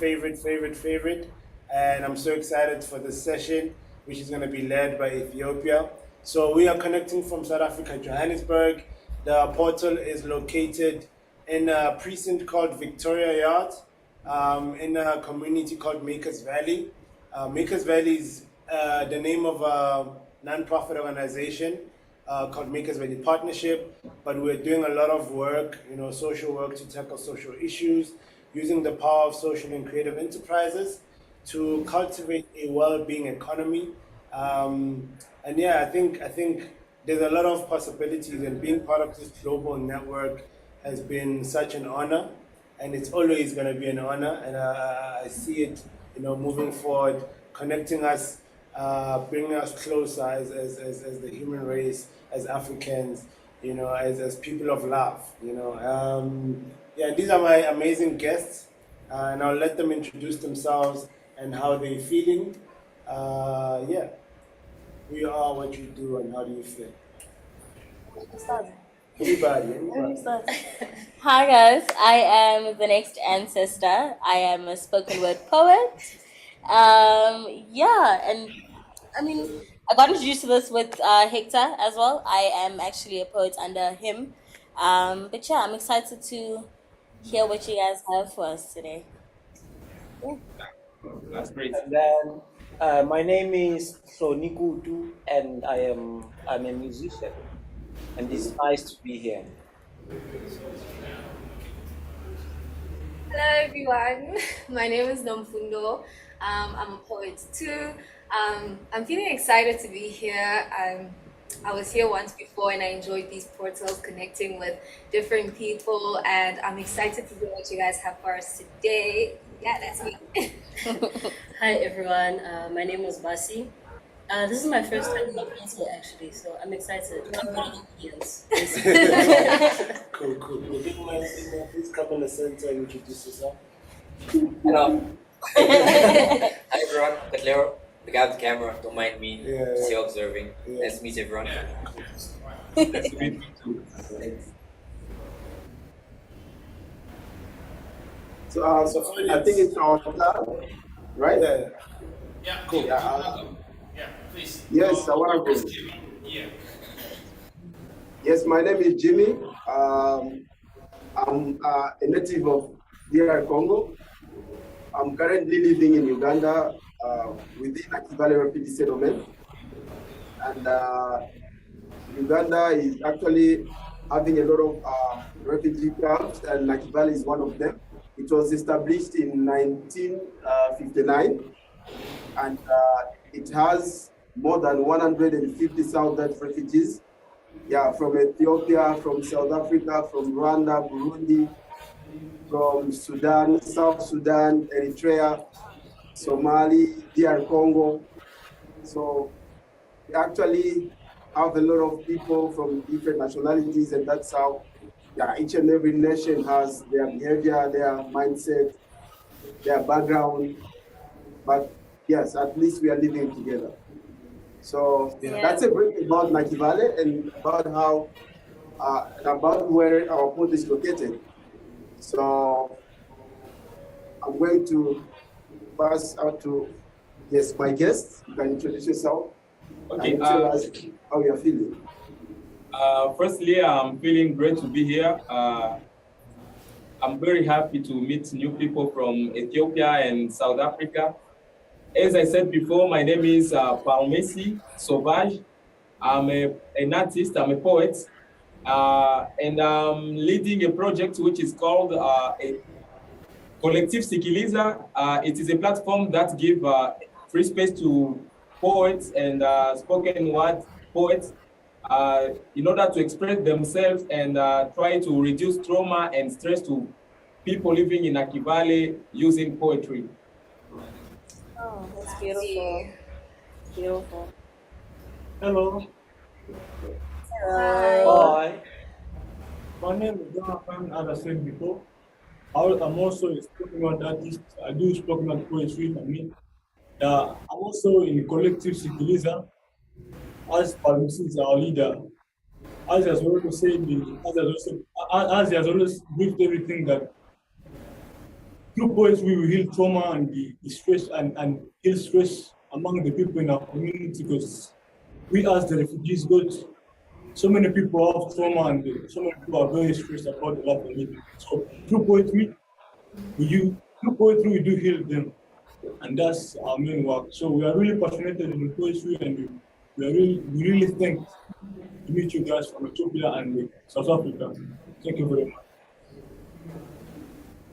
favorite. And I'm so excited for this session, which is going to be led by Ethiopia. So we are connecting from South Africa, Johannesburg. The portal is located in a precinct called Victoria Yard, in a community called Makers Valley. Makers Valley is the name of a non-profit organization called Makers Valley Partnership, but we're doing a lot of work, social work to tackle social issues, using the power of social and creative enterprises to cultivate a well-being economy. And yeah, I think there's a lot of possibilities, and being part of this global network has been such an honor, and it's always going to be an honor. And I see it, moving forward, connecting us, bringing us closer as the human race, as Africans, as people of love. Yeah, these are my amazing guests, and I'll let them introduce themselves and how they're feeling. Yeah, who you are, what you do, and how do you feel? Anybody. Hi guys, I am the next ancestor. I am a spoken word poet. Yeah, and I mean, I got introduced to this with Hector as well. I am actually a poet under him. But yeah, I'm excited to hear what you guys have for us today. Yeah. That's great. And then my name is Sonikutu, and I'm a musician, and it's nice to be here. Hello everyone, my name is Nomfundo. I'm a poet too. I'm feeling excited to be here. I was here once before and I enjoyed these portals connecting with different people, and I'm excited to hear what you guys have for us today. Yeah, that's me. Hi everyone, my name is Basi. This is my first time in the council actually, so I'm excited. I'm one of the audience. Cool. Please come in the center and introduce yourself. Hello. Hi everyone, Katlero, the guy with the camera, don't mind me, just here observing. Yeah. Nice to meet everyone. Nice to meet you too. So I think it's our turn, right? Yeah. Cool. Yeah, Please. yes, I want to go. Yeah. Yes, my name is Jimmy. I'm a native of DR Congo. I'm currently living in Uganda within Nakivale refugee settlement. And Uganda is actually having a lot of refugee camps, and Nakivale is one of them. It was established in 1959, and it has more than 150,000 refugees. Yeah, from Ethiopia, from South Africa, from Rwanda, Burundi, from Sudan, South Sudan, Eritrea, Somali, DR Congo. So we actually have a lot of people from different nationalities, and that's how each and every nation has their behavior, their mindset, their background. But yes, at least we are living together. So that's a brief about Nakivale and about how, about where our port is located. So I'm going to pass out to my guest. You can introduce yourself. Okay. And tell us how you're feeling. Firstly, I'm feeling great to be here. I'm very happy to meet new people from Ethiopia and South Africa. As I said before, my name is Palmesi Sauvage. I'm an artist, I'm a poet, and I'm leading a project which is called a Collective Sikiliza. It is a platform that gives free space to poets and spoken word poets in order to express themselves and try to reduce trauma and stress to people living in Nakivale using poetry. Oh, that's beautiful. Beautiful. Hello. Hi. My name is Jonathan, as I said before. I'm also a spoken word artist. I do spoken word poetry. I'm also in the collective Sikiliza, as Palmisi is our leader. As he has always said, as he has always briefed everything that through poetry, we heal trauma and the stress and heal stress among the people in our community because we as the refugees got so many people have trauma and so many people are very stressed about the life they're living. So through poetry we do heal them, and that's our main work. So we are really passionate in poetry, and we really thank to meet you guys from Ethiopia and South Africa. Thank you very much.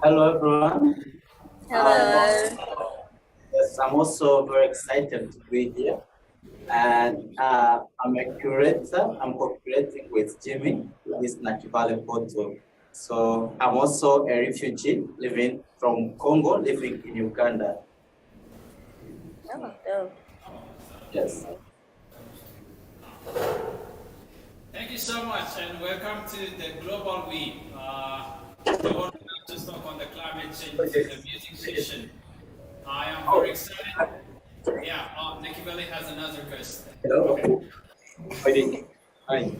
Hello, everyone. Hello. Yes, I'm also very excited to be here. And I'm a curator. I'm co-creating with Jimmy with Nakivale photo. So I'm also a refugee living from Congo, living in Uganda. Oh, dope. Yes. Thank you so much, and welcome to the Global Week. The world to talk on the climate change, the music session. I am very excited. Yeah, Nakivale has another guest. Hello. Hi.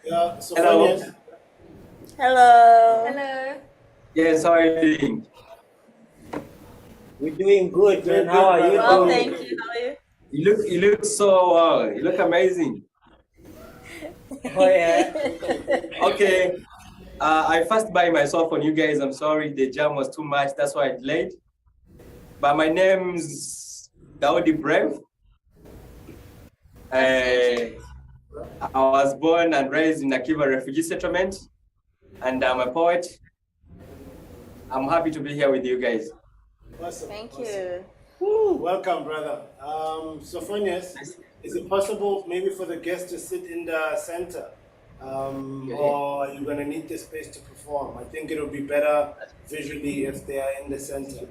Yeah, so Hello. yes. Hello. Hello. Yes, how are you doing? We're doing good, man. How are you Well, doing? thank you. How are you? You look so you look amazing. Oh yeah. Okay. I first by myself on you guys. I'm sorry, the jam was too much. That's why I delayed. But my name's Daudi Brave. I was born and raised in Nakivale refugee settlement, and I'm a poet. I'm happy to be here with you guys. Awesome. Thank you. Welcome, brother. Sophonius, is it possible maybe for the guests to sit in the center? Or are you going to need the space to perform? I think it'll be better visually if they are in the center.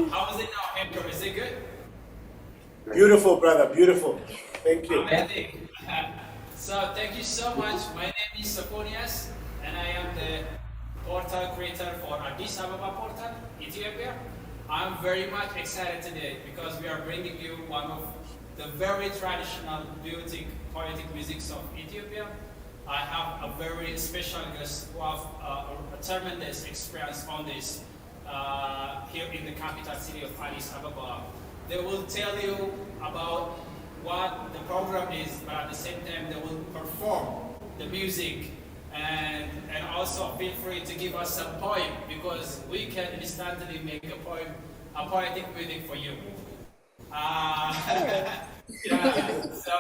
How is it now, Hector? Is it good? Beautiful, brother. Beautiful. Thank you. Amazing. So thank you so much. My name is Sophonius, and I am the portal creator for Addis Ababa portal, Ethiopia. I'm very much excited today because we are bringing you one of the very traditional, poetic musics of Ethiopia. I have a very special guest who have a tremendous experience on this here in the capital city of Addis Ababa. They will tell you about what the program is, but at the same time they will perform the music, and also feel free to give us some poem because we can instantly make a poetic music for you. Yeah, so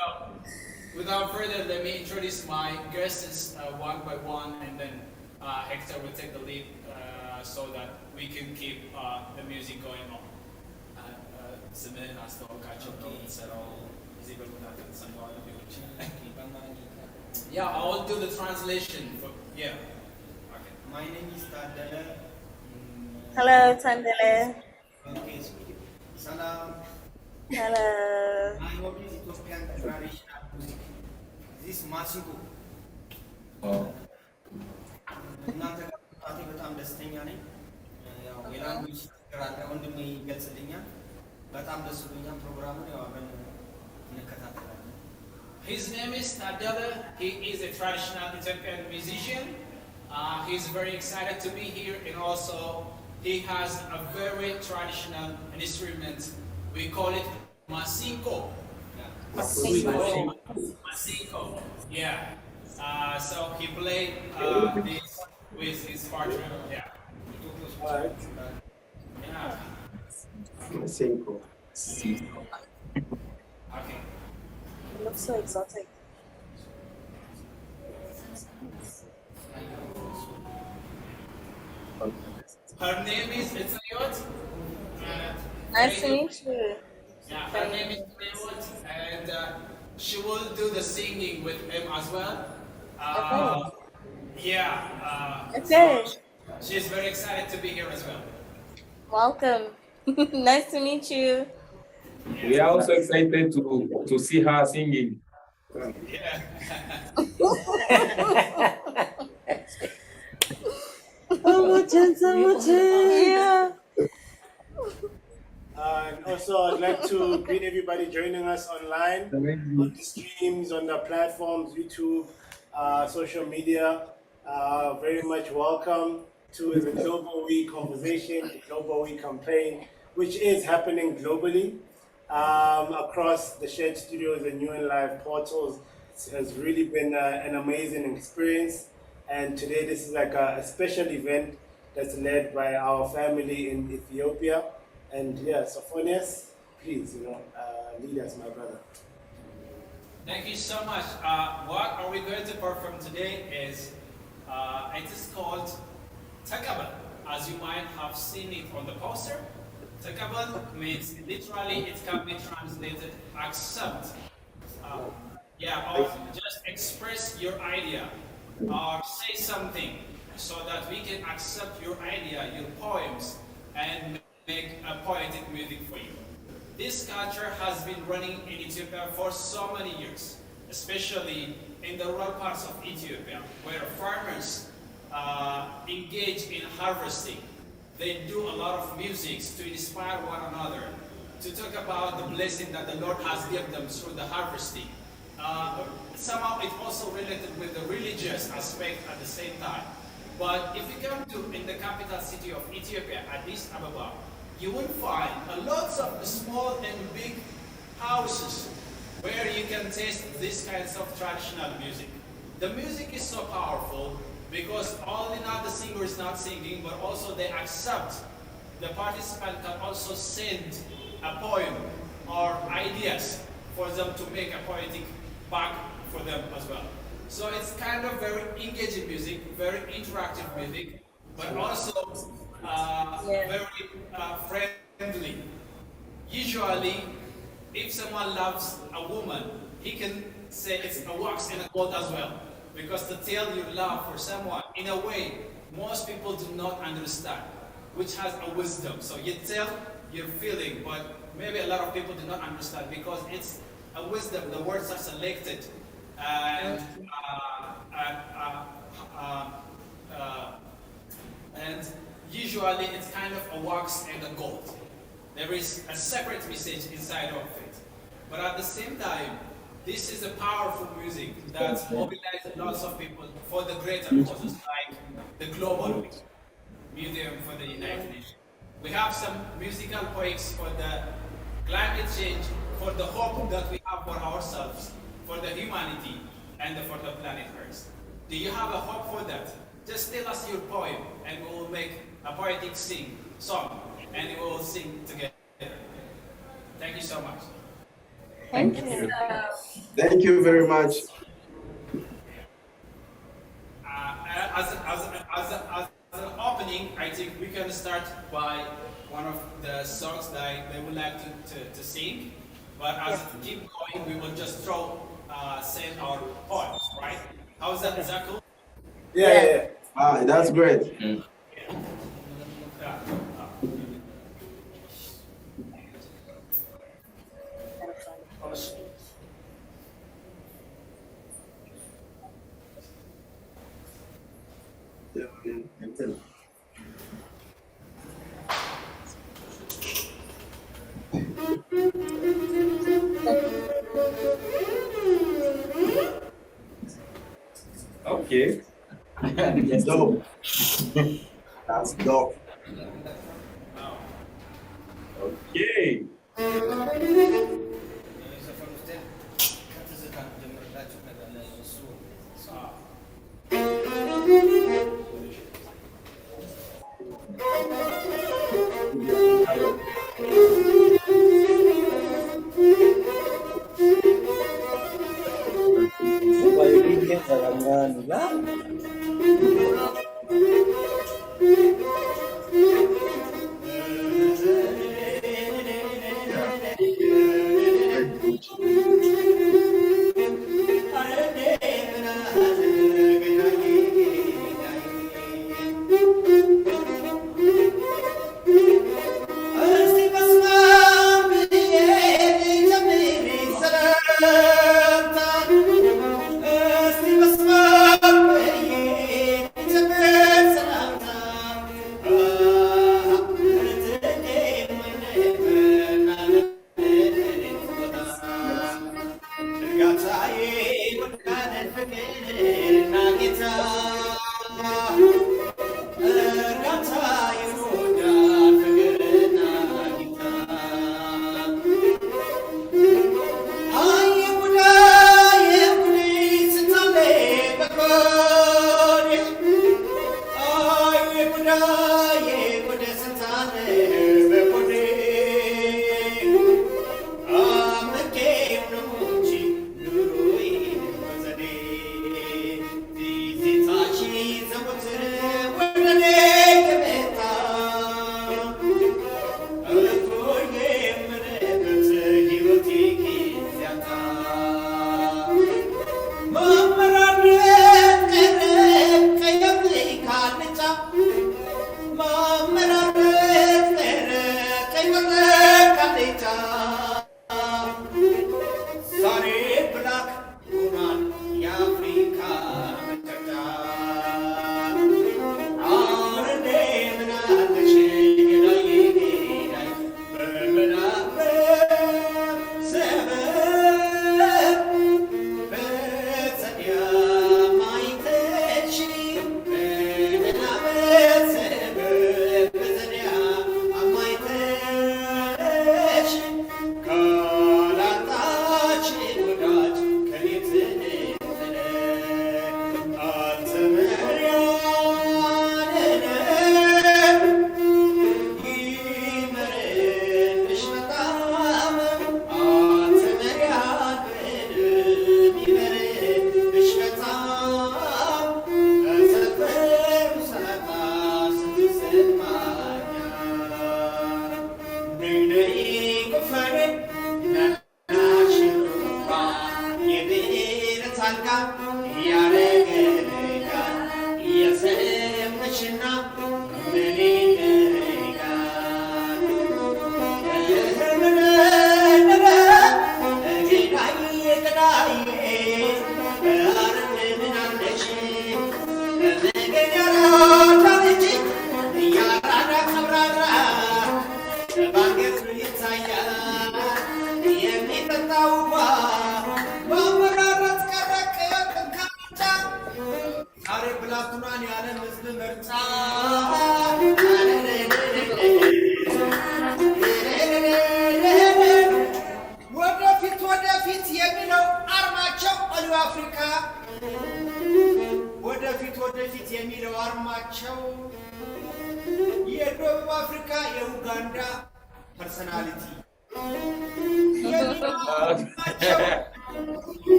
without further, let me introduce my guests one by one, and then Hector will take the lead so that we can keep the music going on. Yeah, I will do the translation. Yeah. Okay. My name is Tadele. Hello, Tandele. Okay. Salam. Hello. My hobby is Ethiopian traditional music. This Masiko. እናንተ ጋር መምጣቴ በጣም ደስተኛ ነኝ። ያው የላንጉጅ ችግር አለ ወንድሜ ይገልጽልኛል። በጣም ደስ ብሎኛል። ፕሮግራሙን ያው አብረን እንከታተላለን። His name is Tadele. He is a traditional Ethiopian musician. He's very excited to be here, and also he has a very traditional instrument. We call it masinko. Masinko. Yeah. So he played this with his partner. Yeah. Yeah. Cinco. Okay. It looks so exotic. Her name is Itzayot. Nice to meet you. Yeah, her name is Itzayot, and she will do the singing with him as well. Okay. Yeah. Okay. So she's very excited to be here as well. Welcome. Nice to meet you. We are also excited to see her singing. Yeah. Yeah. And also, I'd like to greet everybody joining us online on the streams, on the platforms, YouTube, social media. Very much welcome to the Global Week conversation, the Global Week campaign, which is happening globally across the shared studios and new and live portals. It has really been an amazing experience. And today, this is like a special event that's led by our family in Ethiopia. And yeah, Sophonius, please, lead us, my brother. Thank you so much. What are we going to perform today is, it is called Tekebe'l, as you might have seen it on the poster. Tekebe'l means, literally, it can be translated accept. Or just express your idea, or say something, so that we can accept your idea, your poems, and make a poetic music for you. This culture has been running in Ethiopia for so many years, especially in the rural parts of Ethiopia, where farmers engage in harvesting. They do a lot of music to inspire one another, to talk about the blessing that the Lord has given them through the harvesting. Somehow it's also related with the religious aspect at the same time. But if you come to in the capital city of Ethiopia, Addis Ababa, you will find lots of small and big houses where you can taste these kinds of traditional music. The music is so powerful because only not the singer is not singing, but also they accept the participant can also send a poem or ideas for them to make a poetic back for them as well. So it's kind of very engaging music, very interactive music, but also very friendly. Usually, if someone loves a woman, he can say it's a wax and a gold as well. Because to tell your love for someone, in a way, most people do not understand, which has a wisdom. So you tell your feeling, but maybe a lot of people do not understand because it's a wisdom. The words are selected, and usually it's kind of a wax and a gold. There is a separate message inside of it. But at the same time, this is a powerful music that mobilizes lots of people for the greater causes, like the Global Week Museum for the United Nations. We have some musical poems for the climate change, for the hope that we have for ourselves, for the humanity, and for the planet Earth. Do you have a hope for that? Just tell us your poem, and we will make a poetic song, and we will sing together. Thank you so much. Thank you. Thank you very much. As an opening, I think we can start by one of the songs that they would like to sing. But as we keep going, we will just send our poems, right? How's that? Is that cool? Yeah. That's great. Okay. Dope. That's dope. Okay. Violin Zarangani lah.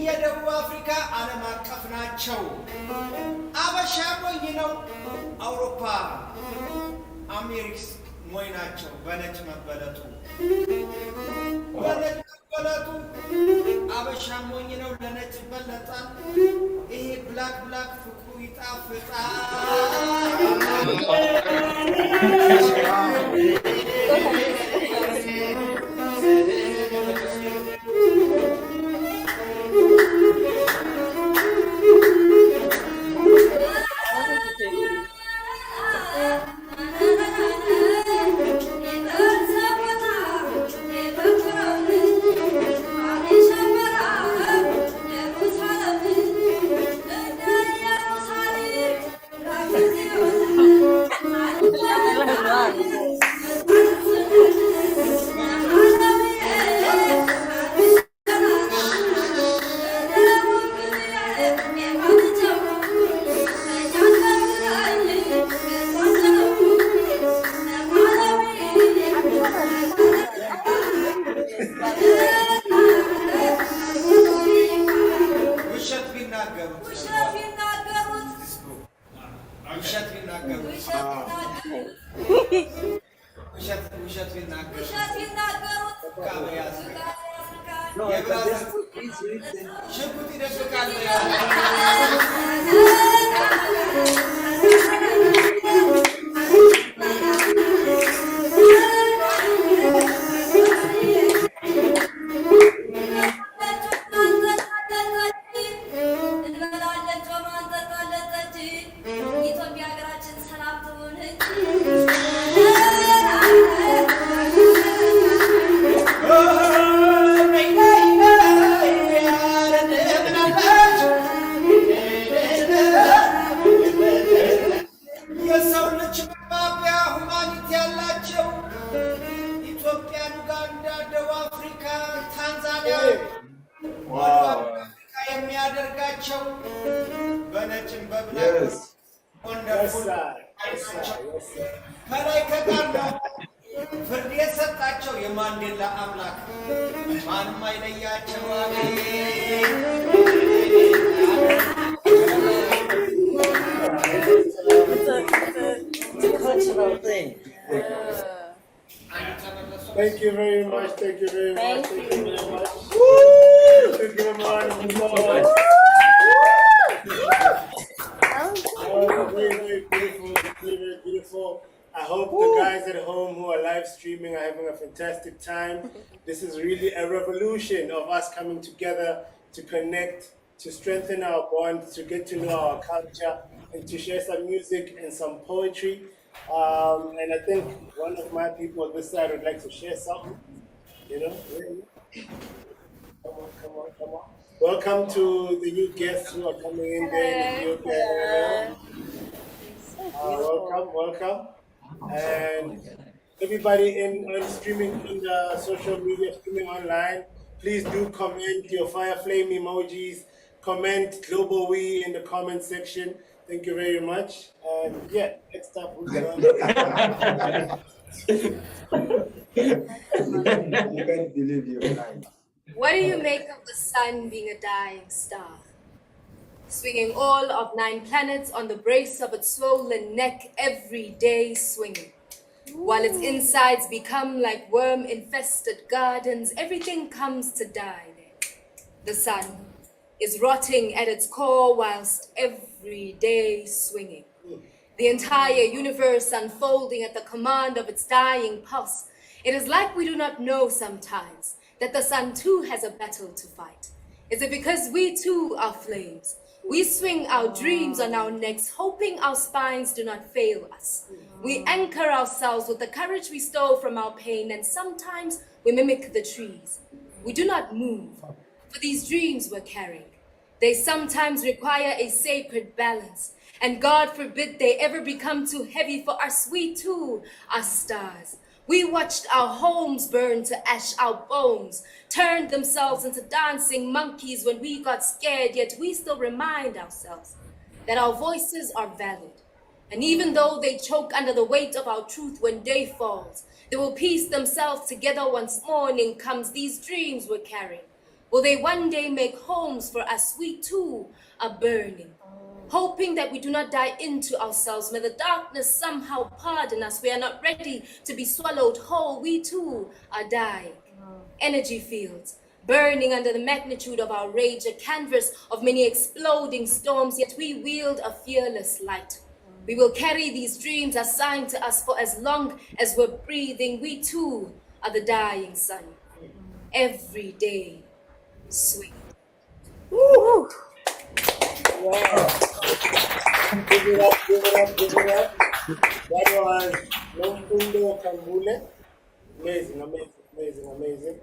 የደቡብ አፍሪካ ዓለም አቀፍ ናቸው። አበሻ ሞኝ ነው። አውሮፓ አሜሪክስ ሞኝ ናቸው። በነጭ መበለጡ አበሻ ሞኝ ነው። ለነጭ ይበለጣል። ይሄ ብላክ ፍቅሩ Thank you very much. Thank you very much. Thank you very much. Thank you very much. Very, very beautiful. Very, very beautiful. I hope the guys at home who are live streaming are having a fantastic time. This is really a revolution of us coming together to connect, to strengthen our bond, to get to know our culture, and to share some music and some poetry. And I think one of my people on this side would like to share something. You know, come on, come on, come on. Welcome to the new guests who are coming in there in Ethiopia. Welcome, welcome. And everybody on streaming in the social media, streaming online, please do comment your fire flame emojis, comment Global We in the comment section. Thank you very much. And yeah, next up who's on? You can't believe you're lying. What do you make of the sun being a dying star? Swinging all of 9 planets on the brace of its swollen neck, every day swinging. While its insides become like worm-infested gardens, everything comes to die there. The sun is rotting at its core whilst every day swinging. The entire universe unfolding at the command of its dying pulse. It is like we do not know sometimes that the sun too has a battle to fight. Is it because we too are flames? We swing our dreams on our necks, hoping our spines do not fail us. We anchor ourselves with the courage we stole from our pain, and sometimes we mimic the trees. We do not move, for these dreams we're carrying. They sometimes require a sacred balance, and God forbid they ever become too heavy for us. We too are stars. We watched our homes burn to ash, our bones turned themselves into dancing monkeys when we got scared, yet we still remind ourselves that our voices are valid. And even though they choke under the weight of our truth when day falls, they will piece themselves together once morning comes. These dreams we're carrying, will they one day make homes for us? We too are burning. Hoping that we do not die into ourselves. May the darkness somehow pardon us. We are not ready to be swallowed whole. We too are dying. Energy fields, burning under the magnitude of our rage, a canvas of many exploding storms, yet we wield a fearless light. We will carry these dreams assigned to us for as long as we're breathing. We too are the dying sun. Every day, swing. Woo! Yeah. Give it up, give it up, give it up. That was Nomfundo Kambule. Amazing, amazing, amazing, amazing.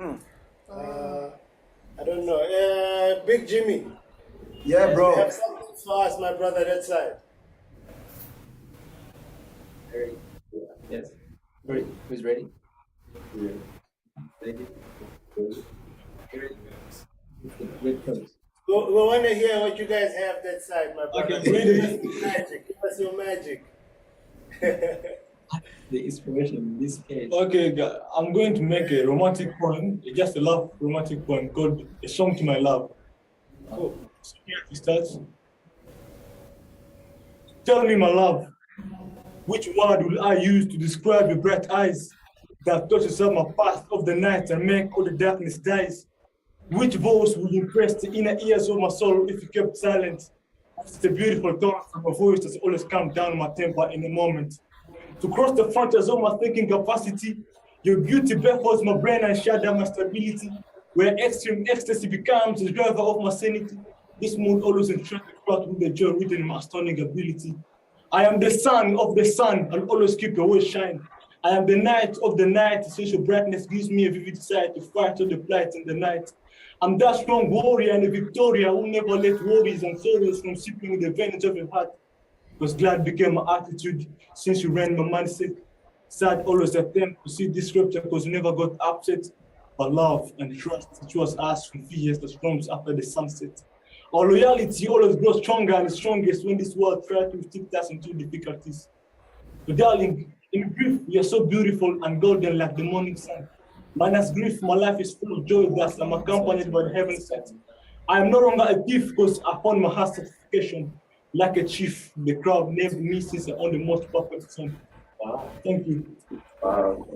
I don't know. Big Jimmy. Yeah, bro. You have something for us, my brother, that side. Yes. Great. Who's ready? Yeah. Ready? Great pose. We want to hear what you guys have that side, my brother. Okay, Give us your magic. The inspiration in this page. Okay, I'm going to make a romantic poem, just a love romantic poem called A Song to My Love. So here it starts. Tell me, my love, which word will I use to describe your bright eyes that touches up my path of the night and make all the darkness dies? Which voice will impress the inner ears of my soul if you kept silent? It's the beautiful tone from a voice that's always calmed down my temper in a moment. To cross the frontiers of my thinking capacity, your beauty baffles my brain and shut down my stability. Where extreme ecstasy becomes the driver of my sanity, this mood always entrusts the crowd with the joy written in my stunning ability. I am the sun of the sun and always keep your way shine. I am the night of the night, essential brightness gives me a vivid sight to fight all the plight in the night. I'm that strong warrior and a Victoria who never let worries and sorrows from seeping the veins of your heart. Because glad became my attitude since you ran my mindset. Sad always attempt to see this rupture because you never got upset. But love and trust, it was us from fears that storms after the sunset. Our loyalty always grows stronger and strongest when this world tries to stick us into difficulties. So darling, in brief, you are so beautiful and golden like the morning sun. Minus grief, my life is full of joy that I'm accompanied by the heaven sent. I am no longer a thief because upon my heart's certification, like a chief, the crowd named me since I own the most perfect son. Wow. Thank you. Wow.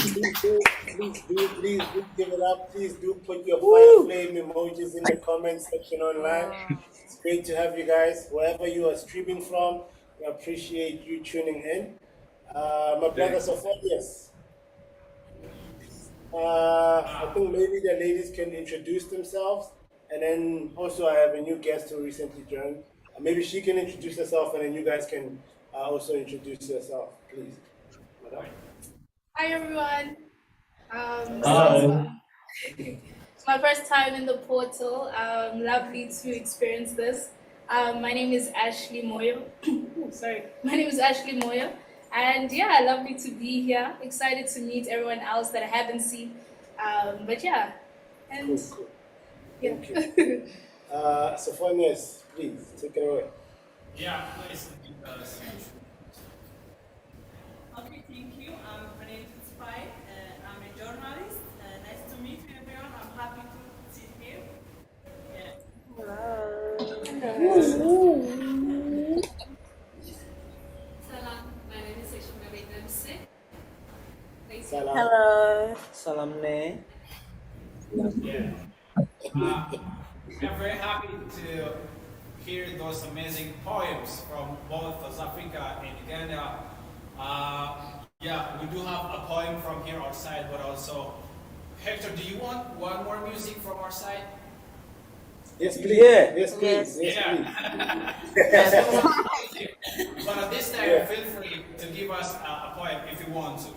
Please do give it up. Please do put your fire flame emojis in the comment section online. It's great to have you guys. Wherever you are streaming from, we appreciate you tuning in. My brother Sophonius. I think maybe the ladies can introduce themselves, and then also I have a new guest who recently joined. Maybe she can introduce herself, and then you guys can also introduce yourself, please. Madam? Hi everyone. Hi. It's my first time in the portal. Lovely to experience this. My name is Ashley Moyo. Sorry, my name is Ashley Moyo, and yeah, lovely to be here. Excited to meet everyone else that I haven't seen. But yeah, and Cool. yeah. Thank you. Sophonius, please take it away. Yeah, please. Okay, thank you. My name is Spy. I'm a journalist. Nice to meet you, everyone. I'm happy to sit here. Salam, my name is Ishma Begumse. Salam. Hello. Salam ne. Yeah. I'm very happy to hear those amazing poems from both South Africa and Uganda. Yeah, we do have a poem from here outside, but also, Hector, do you want one more music from our side? Yes, please. Yeah. Yes, please. Yes, please. But at this time, feel free to give us a poem if you want to.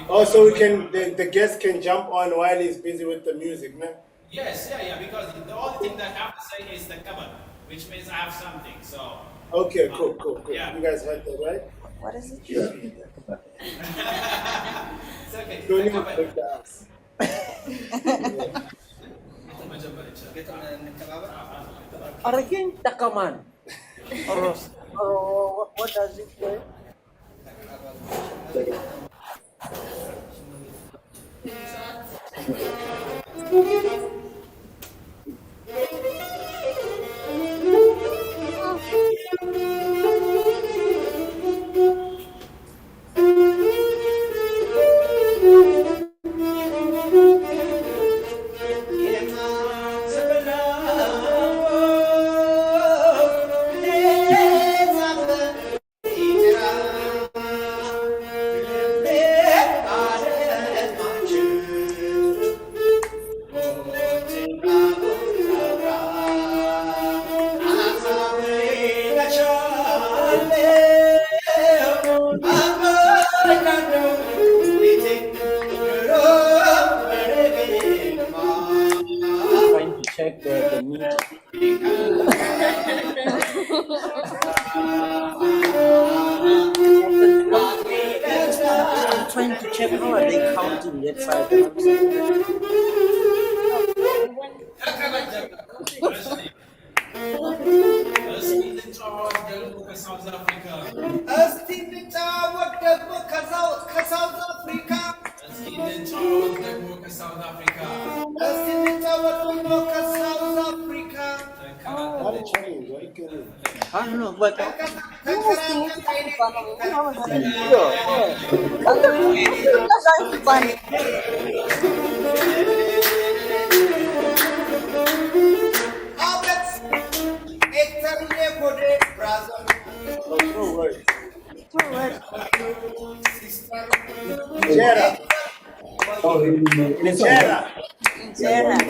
Also, we can the guest can jump on while he's busy with the music, no? Yes, yeah, because the only thing that I have to say is Tekebe'l, which means I have something. So. Okay, cool. Yeah. You guys heard that, right? What is it? Yeah. It's okay. Don't even break the ass. Again, Takaman. Or what does it say? Trying to check the meat. I'm trying to check how are they counting that side. And I'm saying, South Africa. South Africa. South Africa. What a change, what a good. I don't know, but Jera.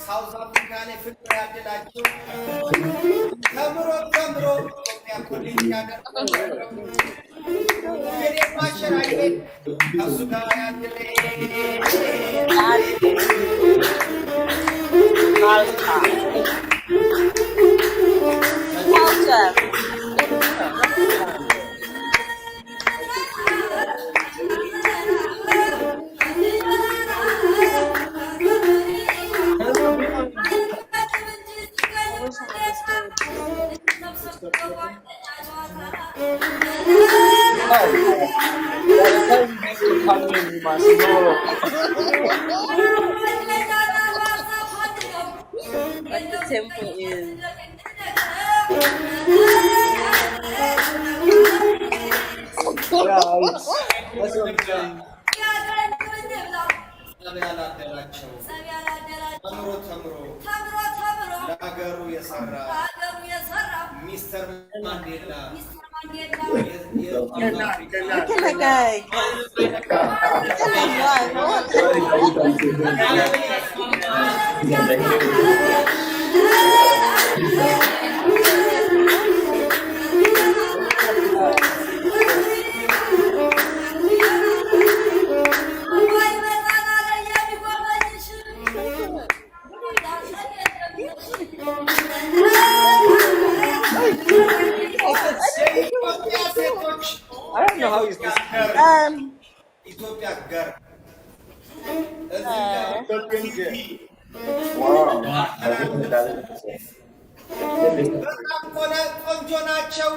South Africa What the tempo is. Yeah, that's what I'm saying. ጸብ ያላደላቸው ተምሮ ለሀገሩ የሰራ ሚስተር ማንዴላ I don't know how he's this. ኢትዮጵያ ገር በጣም ቆንጆ ናቸው።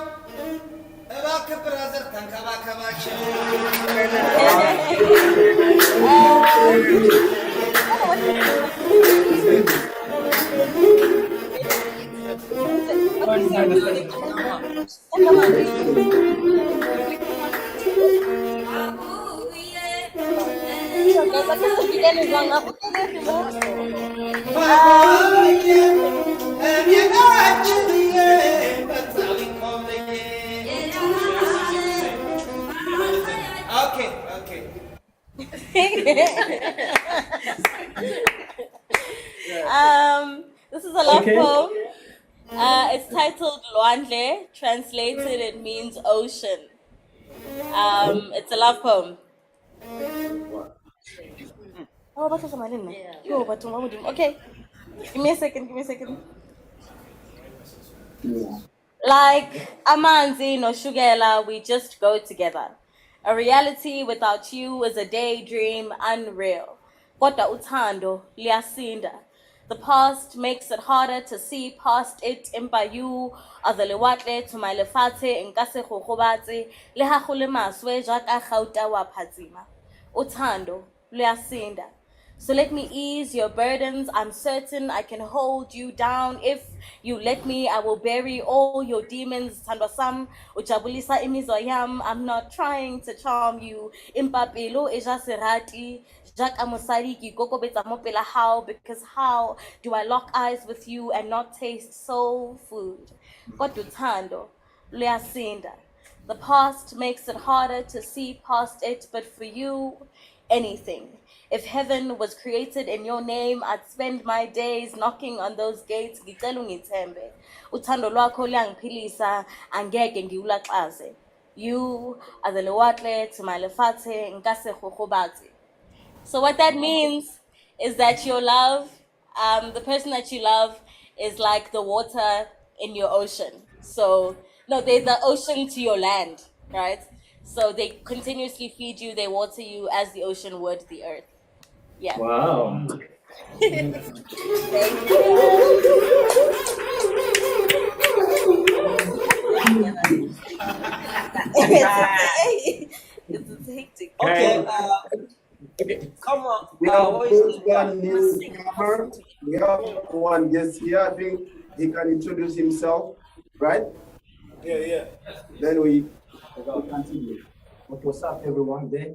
እባክህ ብራዘር ተንከባከባቸው። This is a love poem. It's titled Luandle. Translated, it means ocean. It's a love poem. Oh, but I didn't know. Yo, but okay. Give me a second. Like Amanzi no Shugela, we just go together. A reality without you is a daydream, unreal. Kota utando liasinda. The past makes it harder to see past it. Impayu adalewate to my lefate nkase khokhobatse le ha go le maswe jaka gauta wa phatsima. Utando liasinda. So let me ease your burdens. I'm certain I can hold you down. If you let me, I will bury all your demons. Tandwasam, ujabulisa imizoyam. I'm not trying to charm you. Impapelo eja serati. Jack Amosari ki koko beta mopela how? Because how do I lock eyes with you and not taste soul food? Kotutando, leasinda. The past makes it harder to see past it, but for you, anything. If heaven was created in your name, I'd spend my days knocking on those gates. Ngicela uthando lwakho liyangiphilisa angeke ngiwulaxaze. You are the lewatle to my lefate nkase khokhobatse. So what that means is that your love, the person that you love, is like the water in your ocean. So no, they're the ocean to your land, right? So they continuously feed you, they water you as the ocean would the earth. Yeah. Wow. Thank you. It's hectic. Okay. Come on. We have one guest here. I think he can introduce himself, right? Yeah. Then we continue. What's up, everyone? There.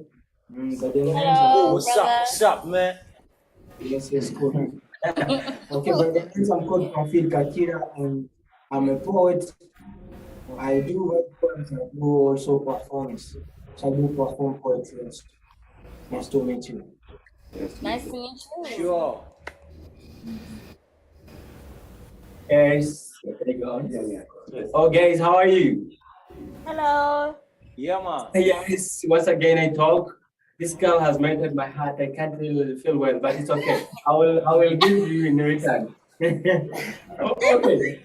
Hello, what's up, man? Yes, cool. Okay, but the names I'm called Profil Kakira, and I'm a poet. I do write poems. I do also performance. So I do perform poetry. Nice to meet you. Nice to meet you. Sure. Guys, oh guys, how are you? Hello. Yeah, man. Yes, once again I talk. This girl has melted my heart. I can't really feel well, but it's okay. I will give you in return. Okay.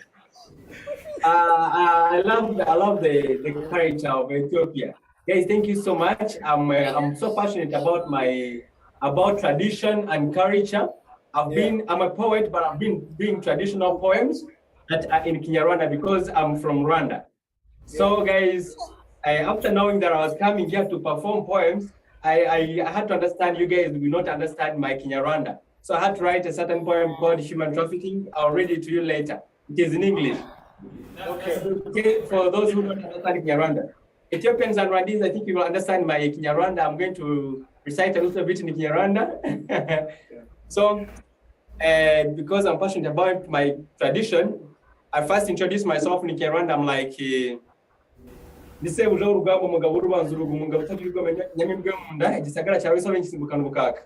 I love the courage of Ethiopia. Guys, thank you so much. I'm so passionate about tradition and culture. I'm a poet, but I've been doing traditional poems that are in Kinyarwanda because I'm from Rwanda. So guys, after knowing that I was coming here to perform poems, I had to understand you guys will not understand my Kinyarwanda. So I had to write a certain poem called Human Trafficking. I'll read it to you later. It is in English. Okay, for those who don't understand Kinyarwanda. Ethiopians and Rwandese, I think you will understand my Kinyarwanda. I'm going to recite a little bit in Kinyarwanda. So, because I'm passionate about my tradition, I first introduced myself in Kinyarwanda. I'm like, Nise uje urugamba umugabo urubanza urugo umugabo utagira ubwome nyamibwe mu nda igisagara cyawe so bengisimbuka n'ubukaka.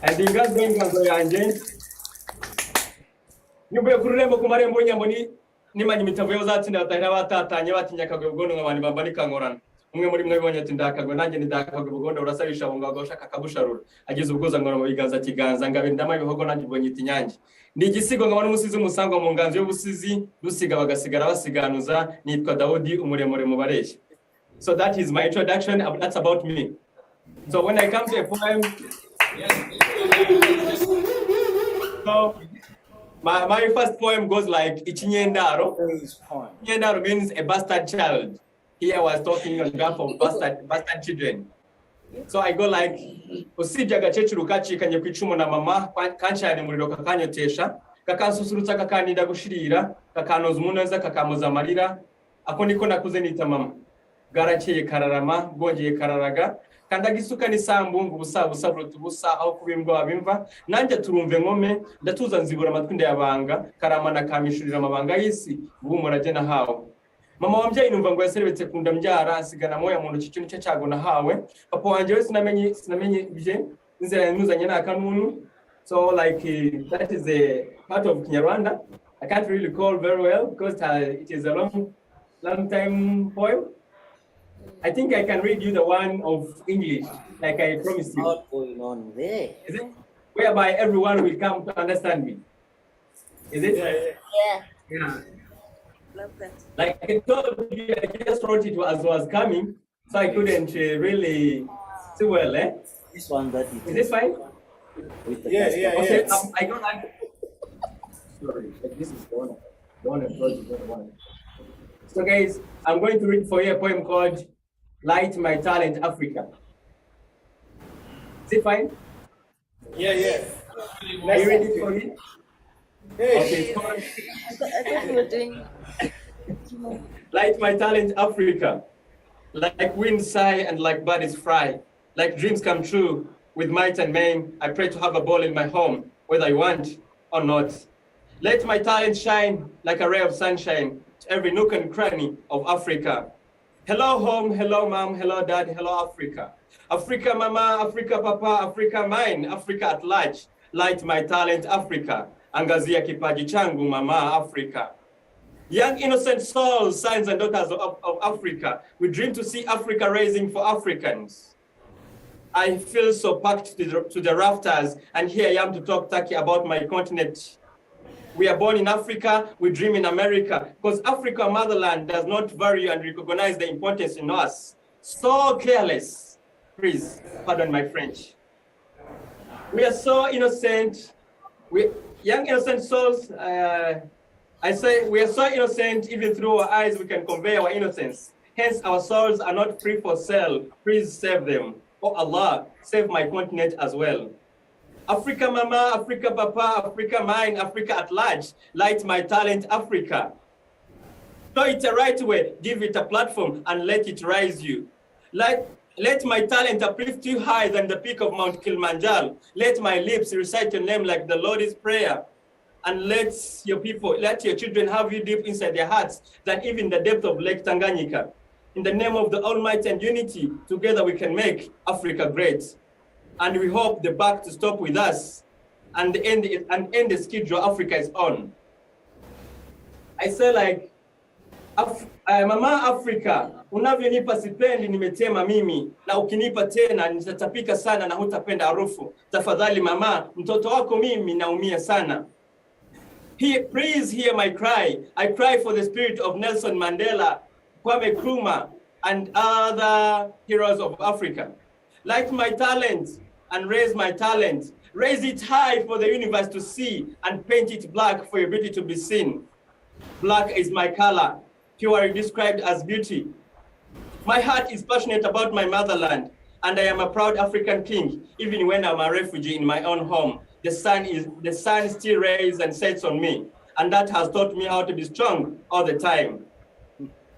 And ingazo ingazo yanje nyumbuye ku rurembo ku marembo nyambo nimanye imitavu y'abazatsinda batahira batatanye batinyakagwe ubwondo nk'abandi bambani kankorana. Umwe muri mwe bibonye ati ndakagwe nanjye ndakagwe ubwondo urasabisha abo ngabo ushaka kabusharura ageze ubwoza ngora mu biganza kiganza ngabe ndama ibihogo nanjye ubonye iti nyange ndi igisigo ngabona umusizi umusangwa mu nganzo y'ubusizi dusiga bagasigara basiganuza nitwa Daudi umuremure mu bareshya. So that is my introduction. That's about me. So when I come to a poem, so my first poem goes like Ichinyendaro. Ichinyendaro means a bastard child. Here I was talking on behalf of bastard children. So I go like, usibye agakecuru kacikanye ku icumu na mama kancanye umuriro kakanyotesha kakansusurutsa kakanida gushirira kakanoza umuneza kakamuza amarira ako niko nakuze nita mama garakeye kararama bwongeye kararaga kandagisuka n'isambu ngo ubusa burutubusa aho kubimbwa bimva nanjye turumve nkome ndatuza nzibura amatwi ndayabanga karamana kamishurira amabanga y'isi ubumurage nahawe. Mama wambyaye numva ngo yaserebetse kunda mbyara asigana moya mu ntoki cyo cyago nahawe. Papa wanje we sinamenye bye inzira yanyuzanye na kanunu. So like that is a part of Kinyarwanda. I can't really recall very well because it is a long time poem. I think I can read you the one of English like I promised you. What's going on there? Is it? Whereby everyone will come to understand me. Is it? Yeah. Love that. Like I told you, I just wrote it as I was coming, so I couldn't really see well, eh? This one that is this fine? Yeah. Okay, I don't like. Sorry, this is the one I brought you, the one. So guys, I'm going to read for you a poem called "Light My Talent, Africa." Is it fine? Yeah. Are you ready for it? Hey. Okay. I thought we were doing. Light my talent, Africa. Like wind sigh and like bodies fry. Like dreams come true with might and main. I pray to have a ball in my home, whether I want or not. Let my talent shine like a ray of sunshine to every nook and cranny of Africa. Hello home, hello mom, hello dad, hello Africa. Africa mama, Africa papa, Africa mine, Africa at large. Light my talent, Africa. Angazia kipaji changu mama, Africa. Young innocent souls, sons and daughters of Africa, we dream to see Africa rising for Africans. I feel so packed to the rafters, and here I am to talk Turkey about my continent. We are born in Africa, we dream in America, because Africa, motherland, does not value and recognize the importance in us. So careless. Please, pardon my French. We are so innocent. Young innocent souls, I say we are so innocent, even through our eyes we can convey our innocence. Hence our souls are not free for sale. Please save them. Oh Allah, save my continent as well. Africa mama, Africa papa, Africa mine, Africa at large. Light my talent, Africa. Show it the right way, give it a platform and let it rise you. Let my talent uplift you higher than the peak of Mount Kilimanjaro. Let my lips recite your name like the Lord's Prayer. And let your children have you deep inside their hearts than even the depth of Lake Tanganyika. In the name of the Almighty and unity, together we can make Africa great. And we hope the back to stop with us and end the schedule Africa is on. I say like, mama Africa, unavyonipa sipendi nimetema mimi, na ukinipa tena nitatapika sana na hutapenda harufu. Tafadhali mama, mtoto wako mimi naumia sana. Please hear my cry. I cry for the spirit of Nelson Mandela, Kwame Nkrumah, and other heroes of Africa. Light my talent and raise my talent. Raise it high for the universe to see and paint it black for your beauty to be seen. Black is my color, purely described as beauty. My heart is passionate about my motherland, and I am a proud African king, even when I'm a refugee in my own home. The sun still rays and sets on me, and that has taught me how to be strong all the time.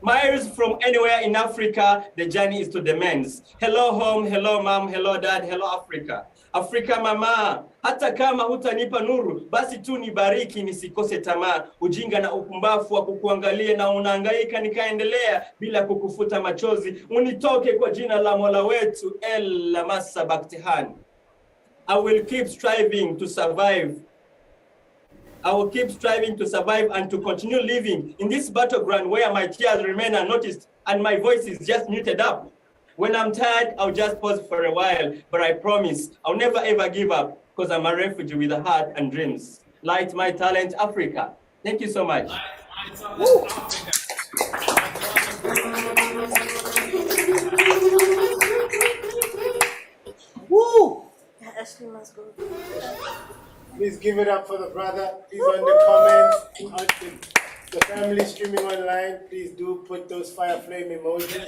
Miles from anywhere in Africa, the journey is to the men's. Hello home, hello mom, hello dad, hello Africa. Afrika mama, hata kama hutanipa nuru, basi tu nibariki nisikose tamaa. Ujinga na upumbafu wa kukuangalia na unahangaika nikaendelea bila kukufuta machozi. Unitoke kwa jina la Mola wetu, El Lamasa Baktihan. I will keep striving to survive. I will keep striving to survive and to continue living in this battleground where my tears remain unnoticed and my voice is just muted up. When I'm tired, I'll just pause for a while, but I promise I'll never ever give up because I'm a refugee with a heart and dreams. Light my talent, Africa. Thank you so much. Woo! Ashley must go. Please give it up for the brother. Please on the comments, the family streaming online, please do put those fire flame emojis.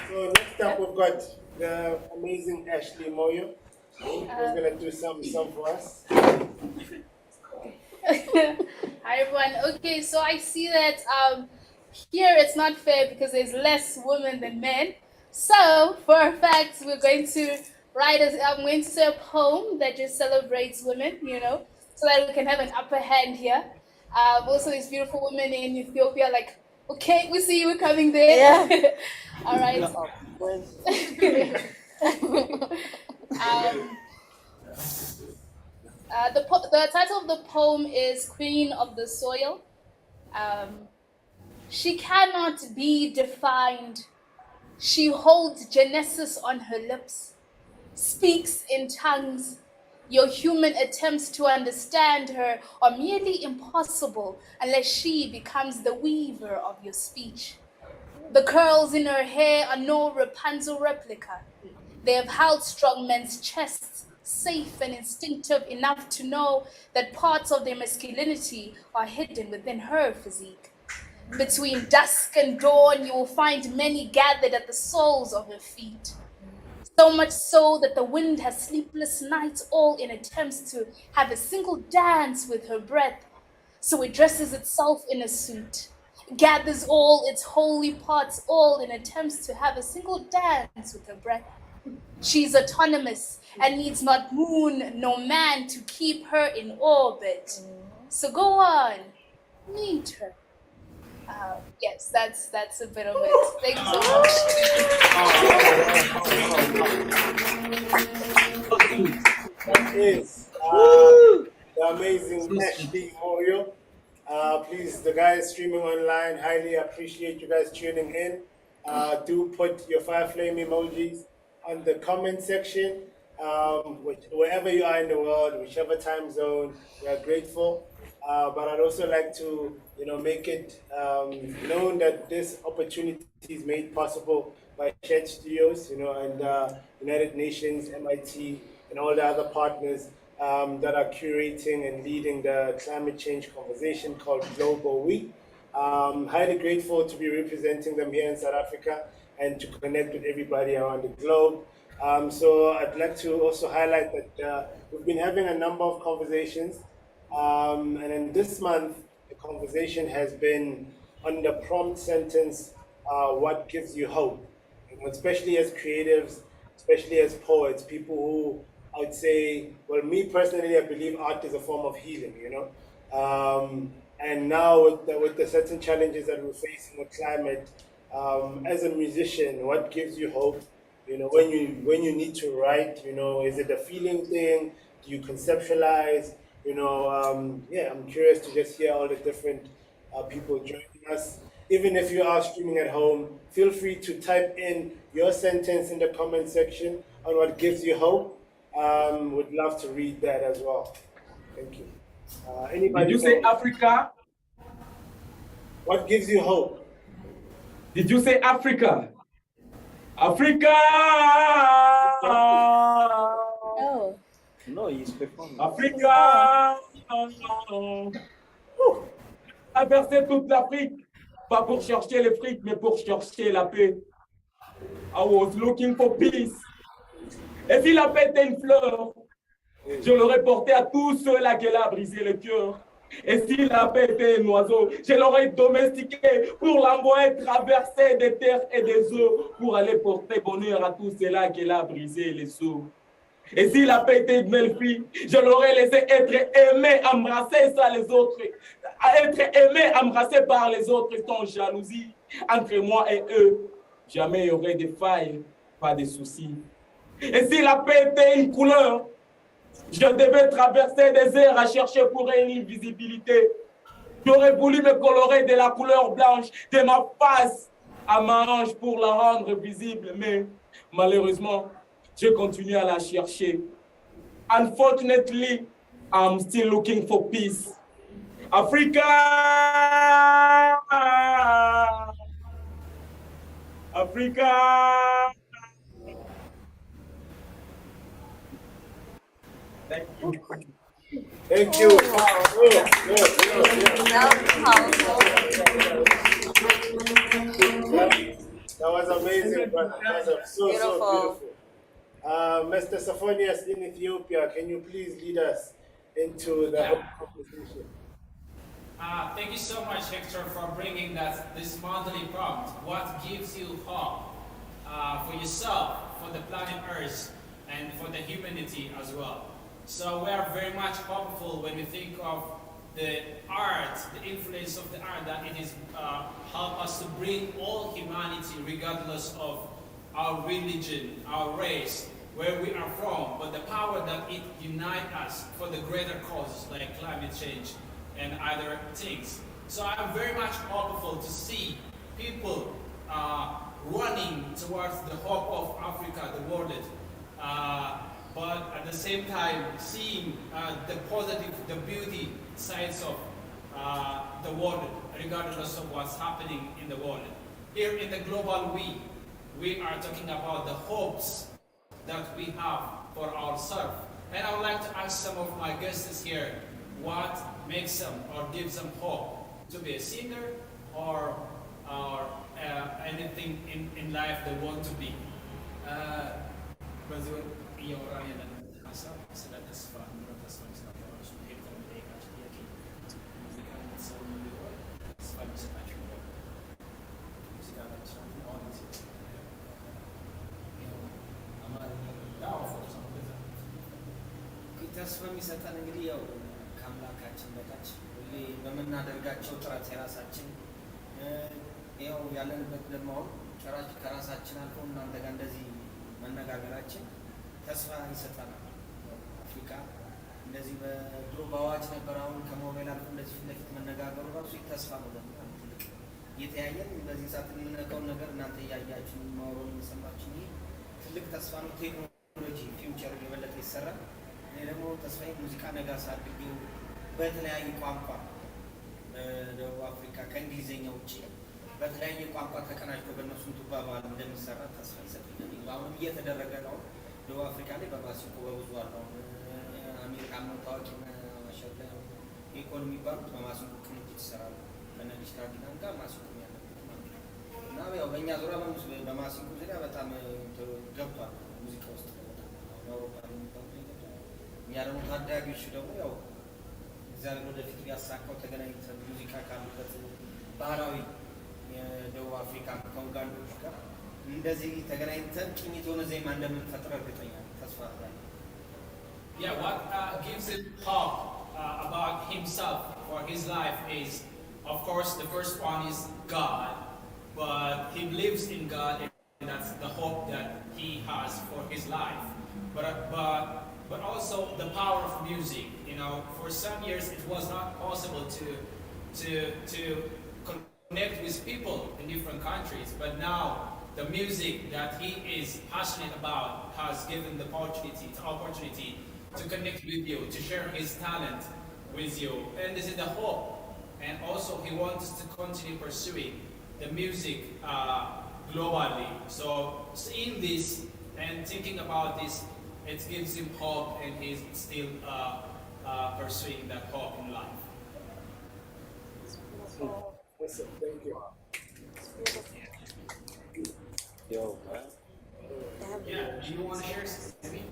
So next up we've got the amazing Ashley Moyo, who's gonna do some for us. Hi everyone. Okay, so I see that here it's not fair because there's less women than men. So for a fact, we're going to I'm going to say a poem that just celebrates women, so that we can have an upper hand here. Also, these beautiful women in Ethiopia, like, okay, we see you coming there. Yeah. All right. The title of the poem is Queen of the Soil. She cannot be defined. She holds Genesis on her lips, speaks in tongues. Your human attempts to understand her are merely impossible unless she becomes the weaver of your speech. The curls in her hair are no Rapunzel replica. They have held strong men's chests, safe and instinctive enough to know that parts of their masculinity are hidden within her physique. Between dusk and dawn, you will find many gathered at the soles of her feet. So much so that the wind has sleepless nights, all in attempts to have a single dance with her breath. So it dresses itself in a suit, gathers all its holy parts, all in attempts to have a single dance with her breath. She's autonomous and needs not moon nor man to keep her in orbit. So go on, meet her. Yes, that's a bit of it. Thank you so much. That is the amazing Ashley Moyo. Please, the guys streaming online, highly appreciate you guys tuning in. Do put your fire flame emojis on the comment section. Wherever you are in the world, whichever time zone, we are grateful. But I'd also like to, make it known that this opportunity is made possible by Shed Studios, and United Nations, MIT, and all the other partners that are curating and leading the climate change conversation called Global We. Highly grateful to be representing them here in South Africa and to connect with everybody around the globe. So I'd like to also highlight that we've been having a number of conversations. And in this month, the conversation has been on the prompt sentence, what gives you hope? Especially as creatives, especially as poets, people who I would say, well, me personally, I believe art is a form of healing, and now with the certain challenges that we're facing with climate, as a musician, what gives you hope? When you need to write, is it a feeling thing? Do you conceptualize? I'm curious to just hear all the different people joining us. Even if you are streaming at home, feel free to type in your sentence in the comment section on what gives you hope. Would love to read that as well. Thank you. Anybody? Did you say Africa? What gives you hope? Did you say Africa? Africa! No. No, he's performing. Africa! Traverser toute l'Afrique, pas pour chercher les fric, mais pour chercher la paix. I was looking for peace. Et si la paix était une fleur, je l'aurais portée à tous ceux-là qu'elle a brisé le cœur. Et s'il avait été un oiseau, je l'aurais domestiqué pour l'envoyer traverser des terres et des eaux pour aller porter bonheur à tous ceux-là qu'il a brisé les os. Et s'il a été une belle fille, je l'aurais laissé être aimé, embrassé par les autres, être aimé, embrassé par les autres sans jalousie. Entre moi et eux, jamais il y aurait de failles, pas de soucis. Et s'il a été une couleur, je devais traverser des airs à chercher pour une invisibilité. J'aurais voulu me colorer de la couleur blanche de ma face à ma hanche pour la rendre visible, mais malheureusement, je continue à la chercher. Unfortunately, I'm still looking for peace. Africa! Africa! Thank you. Thank you. That was amazing, brother. That was so beautiful. Mr. Sophonius in Ethiopia, can you please lead us into the whole conversation? Thank you so much, Hector, for bringing this monthly prompt. What gives you hope for yourself, for the planet Earth, and for the humanity as well? So we are very much hopeful when we think of the art, the influence of the art, that it is help us to bring all humanity, regardless of our religion, our race, where we are from, but the power that it unites us for the greater causes like climate change and other things. So I'm very much hopeful to see people running towards the hope of Africa, the world, but at the same time seeing the positive, the beauty sides of the world, regardless of what's happening in the world. Here in the global we are talking about the hopes that we have for ourselves. And I would like to ask some of my guests here what makes them or gives them hope to be a singer or anything in life they want to be. ተስፋ የሚሰጠን እንግዲህ ያው ከአምላካችን በታች ሁሌ በምናደርጋቸው ጥረት የራሳችን ያው ያለንበት ደግሞ አሁን ጭራሽ ከራሳችን አልፎ እናንተ ጋር እንደዚህ መነጋገራችን ተስፋ ይሰጠናል። አፍሪካ እንደዚህ በድሮ በአዋጅ ነበር፣ አሁን ከሞባይል አልፎ እንደዚህ ፊት ለፊት መነጋገሩ ራሱ ተስፋ ነው። ደግሞ ትልቅ እየተያየን በዚህ ሰዓት የምንነካውን ነገር እናንተ እያያችሁ ማውሮን የሰማችሁ ትልቅ ተስፋ ነው። ቴክኖሎጂ ፊውቸር የበለጠ ይሰራል። እኔ ደግሞ ተስፋዬ ሙዚቃ ነጋሳ አድርጌው በተለያየ ቋንቋ በደቡብ አፍሪካ ከእንግሊዝኛ ውጭ በተለያየ ቋንቋ ተቀናጅቶ በእነሱም ቱባ ባህል እንደሚሰራ ተስፋ ይሰጠኛል። አሁንም እየተደረገ ነው። ደቡብ አፍሪካ ላይ በማሲንቆ በብዙ አለው። አሜሪካ ታዋቂ ማሸላ ኢኮኖሚ የሚባሉት በማሲንቆ ቅንጅት ይሰራሉ። ከነዲሽ ካርዲናል ጋር ማሲንቆ ያለበት ማለት ነው። እና ያው በእኛ ዙሪያ በማሲንቆ ዙሪያ በጣም ገብቷል ሙዚቃ ውስጥ አውሮፓ የሚባሉ እኛ ደግሞ ታዳጊዎች ደግሞ ያው እግዚአብሔር ወደፊት ቢያሳካው ተገናኝተን ሙዚቃ ካሉበት ባህላዊ የደቡብ አፍሪካ ከኡጋንዶች ጋር እንደዚህ ተገናኝተን ቅኝት የሆነ ዜማ እንደምንፈጥር እርግጠኛ ተስፋ አለኝ። Yeah, what gives him hope about himself or his life is, of course, the first one is God, but he believes in God, and that's the hope that he has for his life. But also the power of music. You know, for some years it was not possible to connect with people in different countries, but now the music that he is passionate about has given the opportunity to connect with you, to share his talent with you, and this is the hope. And also he wants to continue pursuing the music globally. So seeing this and thinking about this, it gives him hope, and he's still pursuing that hope in life. Awesome. Thank you. Yo, man. Yeah, do you want to share something?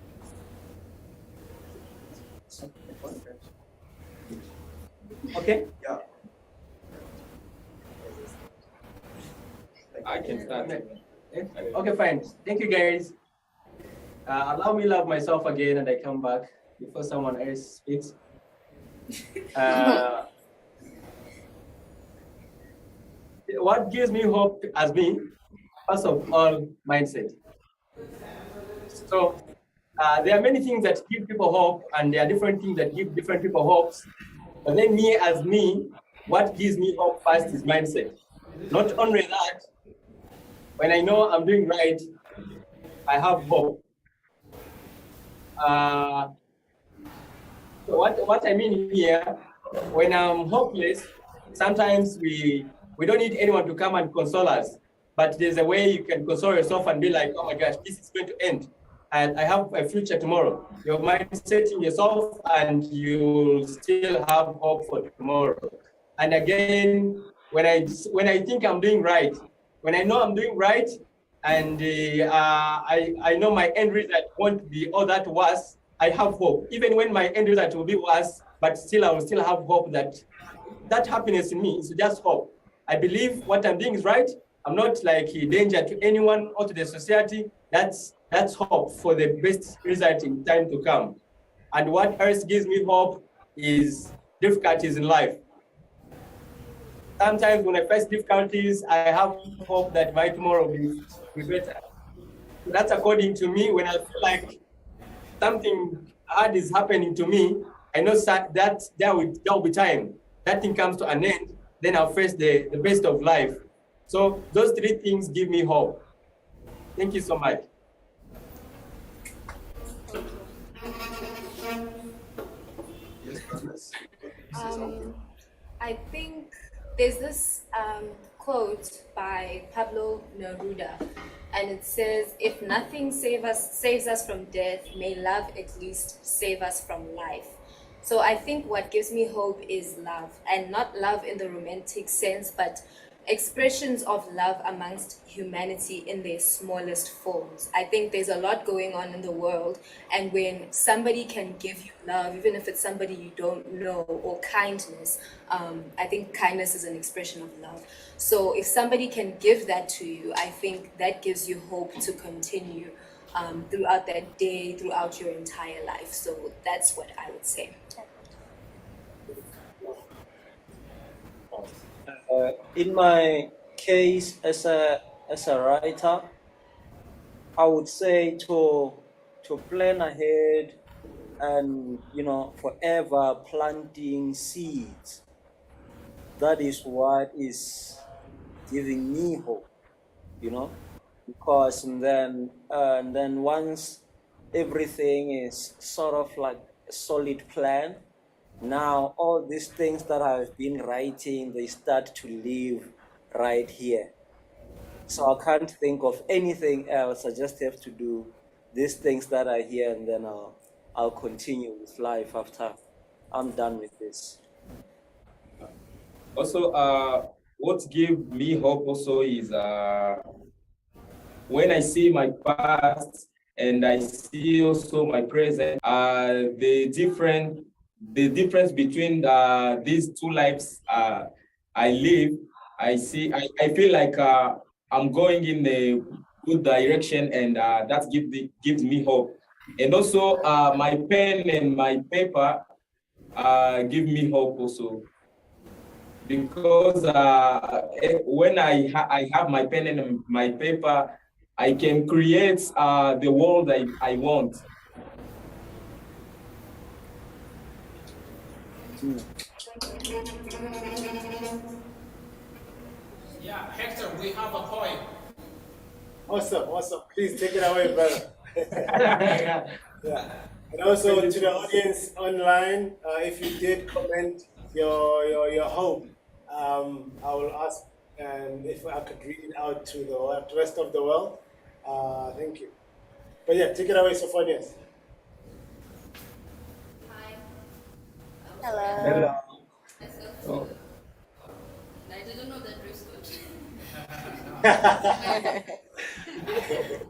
Okay? Yeah. I can start. Okay, fine. Thank you, guys. Allow me love myself again, and I come back before someone else speaks. What gives me hope as me, first of all, mindset. So there are many things that give people hope, and there are different things that give different people hopes. But then me as me, what gives me hope first is mindset. Not only that, when I know I'm doing right, I have hope. So what I mean here, when I'm hopeless, sometimes we don't need anyone to come and console us. But there's a way you can console yourself and be like, oh my gosh, this is going to end. And I have a future tomorrow. Your mind setting yourself and you'll still have hope for tomorrow. And again, when I think I'm doing right, when I know I'm doing right, and I know my end result won't be all that worse, I have hope. Even when my end result will be worse, but still I will still have hope that happiness in me is just hope. I believe what I'm doing is right. I'm not like a danger to anyone or to the society. That's hope for the best result in time to come. And what else gives me hope is difficulties in life. Sometimes when I face difficulties, I have hope that my tomorrow will be better. That's according to me. When I feel like something hard is happening to me, I know that there will be time. That thing comes to an end, then I'll face the best of life. So those three things give me hope. Thank you so much. I think there's this quote by Pablo Neruda, and it says, "If nothing saves us from death, may love at least save us from life." So I think what gives me hope is love, and not love in the romantic sense, but expressions of love amongst humanity in their smallest forms. I think there's a lot going on in the world, and when somebody can give you love, even if it's somebody you don't know, or kindness, I think kindness is an expression of love. So if somebody can give that to you, I think that gives you hope to continue throughout that day, throughout your entire life. So that's what I would say. In my case, as a writer, I would say to plan ahead and forever planting seeds. That is what is giving me hope, because then once everything is sort of like a solid plan, now all these things that I've been writing, they start to live right here. So I can't think of anything else. I just have to do these things that are here, and then I'll continue with life after I'm done with this. Also, what gives me hope also is when I see my past and I see also my present, the difference between these two lives I live, I feel like I'm going in a good direction, and that gives me hope. And also my pen and my paper give me hope also, because when I have my pen and my paper, I can create the world I want. Yeah, Hector, we have a poem. Awesome. Please take it away, brother. Yeah. And also to the audience online, if you did comment your hope, I will ask and if I could read it out to the rest of the world. Thank you. But yeah, take it away, Sophonius. Hello. Oh. I didn't know that dress code.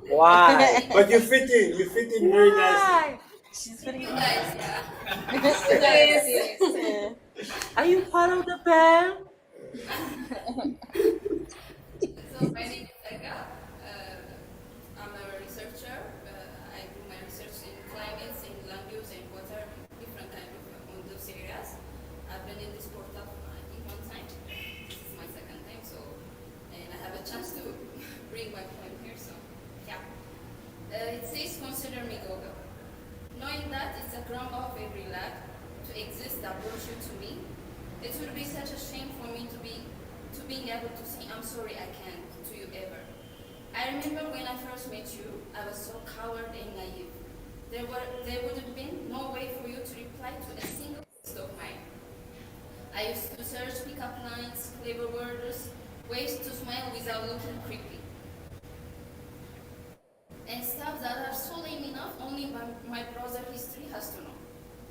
Why? But you fit in very nicely. She's fitting in Nice, nice. yeah. Are you part of the band? So my name is Ega. I'm a researcher. I do my research in climates, in land use, and water, different kind of on those areas. I've been in this portal, I think, one time. This is my second time, so and I have a chance to bring my poem here. So yeah, it says, "Consider me Gogo." Knowing that it's a crumb of every lag to exist that brought you to me, it would be such a shame for me to being able to say I'm sorry I can't to you ever. I remember when I first met you, I was so coward and naive. There would have been no way for you to reply to a single text of mine. I used to search pickup lines, clever words, ways to smile without looking creepy, and stuff that are so lame enough only my browser history has to know.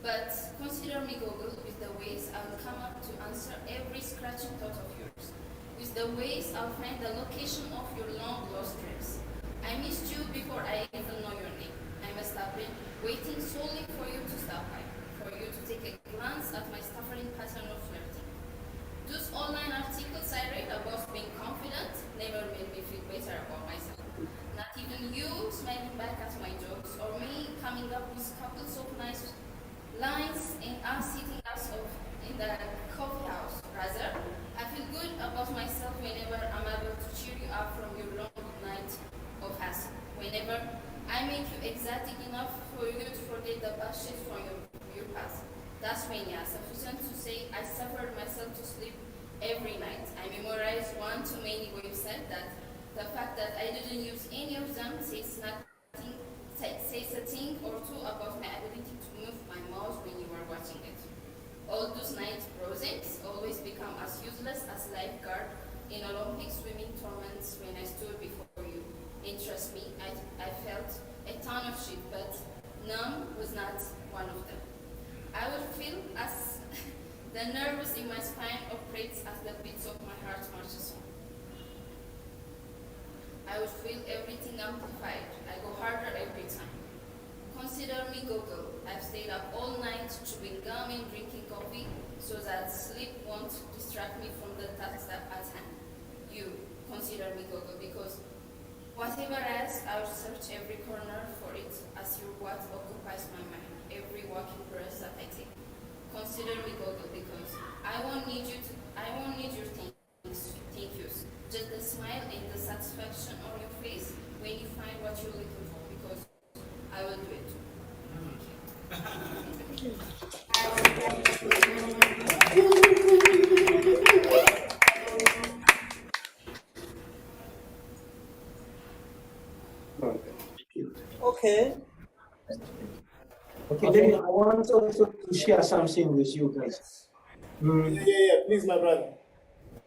But consider me Google with the ways I'll come up to answer every scratching thought of yours, with the ways I'll find the location of your long lost trips. I missed you before I even know your name. I must have been waiting solely for you to stop by, for you to take a glance at my suffering pattern of flirting. Those online articles I read about being confident never made me feel better about myself. Not even you smiling back at my jokes, or me coming up with couples of nice lines and us sitting us off in the coffee house. Rather, I feel good about myself whenever I'm able to cheer you up from your long night of hassle. Whenever I make you exotic enough for you to forget the bad shit from your past. That's when, yeah, sufficient to say I suffered myself to sleep every night. I memorized one too many websites that the fact that I didn't use any of them says a thing or two about my ability to move my mouse when you were watching it. All those night browsings always become as useless as lifeguard in Olympic swimming tournaments when I stood before you. And trust me, I felt a ton of shit, but numb was not one of them. I would feel as the nerves in my spine operates as the beats of my heart marches on. I would feel everything amplified. I go harder every time. Consider me Google. I've stayed up all night chewing gum and drinking coffee so that sleep won't distract me from the task at hand. You consider me Google because whatever else, I'll search every corner for it as you're what occupies my mind, every walking breath that I take. Consider me Google because I won't need your thank yous. Just the smile and the satisfaction on your face when you find what you're looking for, because I will do it too. Okay. Okay, then I want also to share something with you guys. Yeah, please, my brother.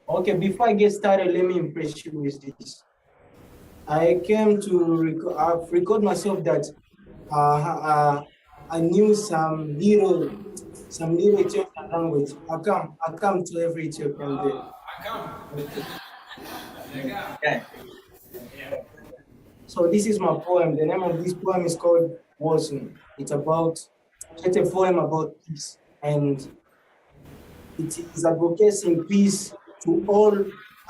Okay, before I get started, let me impress you with this. I came to I've recorded myself that I knew some little Ethiopian language. I come to every Ethiopian day. Yeah. So this is my poem. The name of this poem is called Warson. It's a poem about peace, and it is advocating peace to all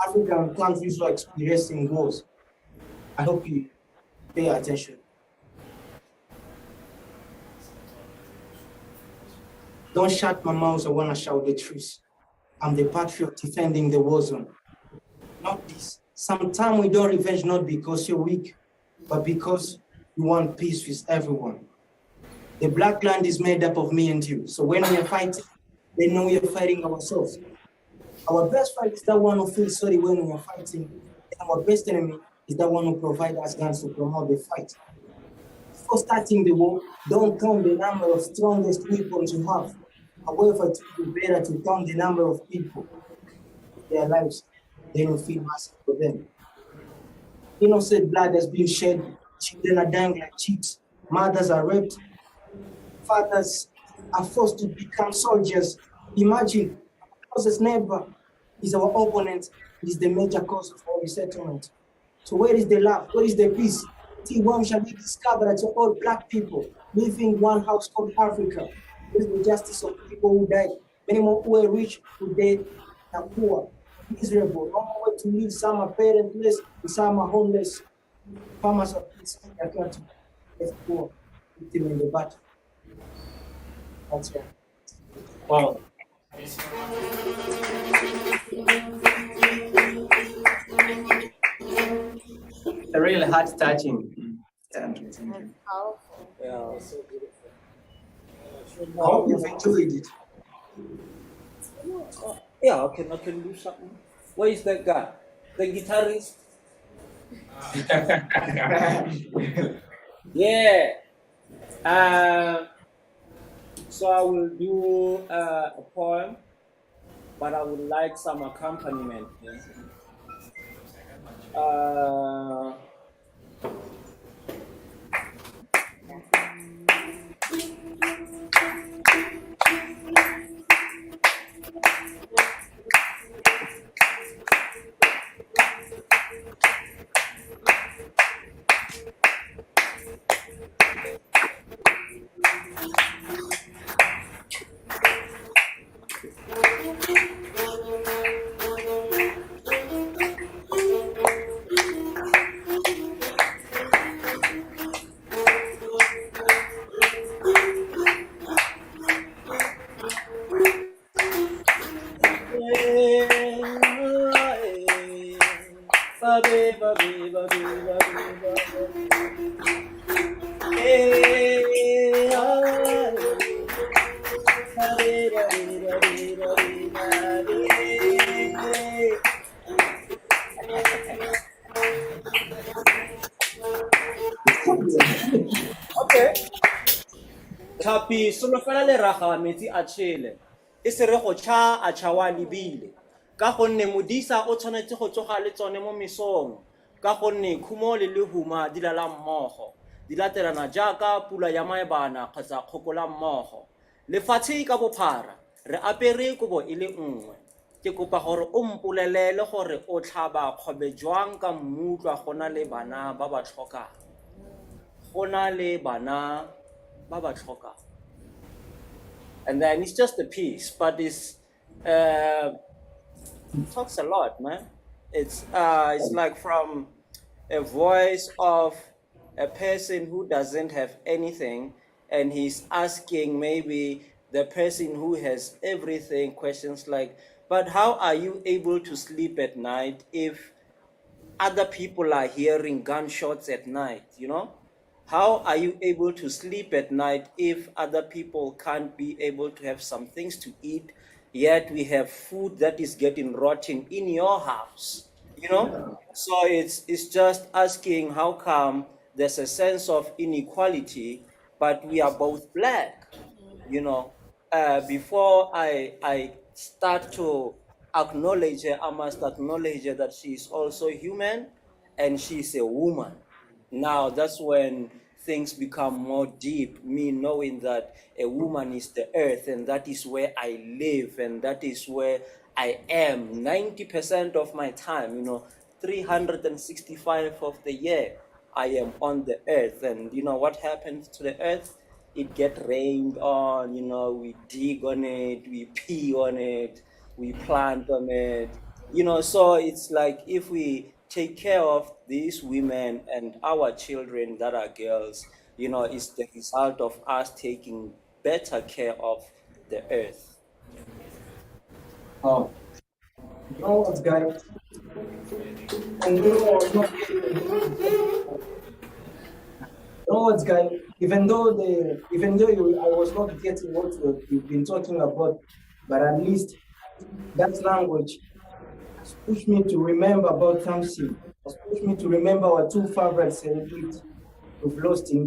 African countries who are experiencing wars. I hope you pay attention. Don't shut my mouth, I wanna shout the truth. I'm the patriot defending the war zone. Not this. Sometimes we don't revenge not because you're weak, but because we want peace with everyone. The black land is made up of me and you. So when we are fighting, they know we are fighting ourselves. Our best friend is that one who feels sorry when we are fighting. And our best enemy is that one who provides us guns to promote the fight. Before starting the war, don't count the number of strongest weapons you have. However, it would be better to count the number of people, their lives, then you feel massive for them. Innocent blood has been shed, children are dying like chicks, mothers are raped, fathers are forced to become soldiers. Imagine, our closest neighbor is our opponent, is the major cause of our resettlement. So where is the love? Where is the peace? See, when shall we discover that you're all black people living in one house called Africa? Where is the justice of people who died Many more who are rich today are poor, miserable, nowhere to live. Some are parentless, and some are homeless. Farmers are some are country. That's poor, victim in the battle. That's all. Wow. Really heart touching. Thank you. Thank you. Powerful. Yeah, so beautiful. I hope you've enjoyed it. Yeah, I can do something. Where is that guy? The guitarist? Yeah. So I will do a poem, but I would like some accompaniment. Yeah? Okay. Tlhapi solofela leraga metsi a tšhele e se re go tšha a tšha wa lebile ka gonne modisa o tshwanetse go tsoga le tsone mo mesong ka gonne khumo le lehuma di lala mmogo di latelana jaaka pula ya maebana kgotsa kgokola mmogo lefatshe ka bophara re apere kobo e le nngwe ke kopa gore o mpolelele gore o tlhaba kgobe jwang ka mmutlwa gona le bana ba ba tlhokang gona le bana ba ba tlhokang. And then it's just a piece, but it talks a lot, man. It's like from a voice of a person who doesn't have anything, and he's asking maybe the person who has everything questions like, but how are you able to sleep at night if other people are hearing gunshots at night, you know? How are you able to sleep at night if other people can't be able to have some things to eat, yet we have food that is getting rotten in your house, you know? So it's just asking how come there's a sense of inequality, but we are both black, you know? Before I start to acknowledge her, I must acknowledge her that she is also human and she's a woman. Now that's when things become more deep, me knowing that a woman is the earth and that is where I live and that is where I am 90% of my time, you know, 365 of the year I am on the earth. And you know what happens to the earth? It get rained on, you know, we dig on it, we pee on it, we plant on it, you know. So it's like if we take care of these women and our children that are girls, you know, it's the result of us taking better care of the earth. Oh, you know what, guys? And you know what, guys? Even though I was not getting what you've been talking about, but at least that language has pushed me to remember about something. Has pushed me to remember our two favorite celebrities we've lost in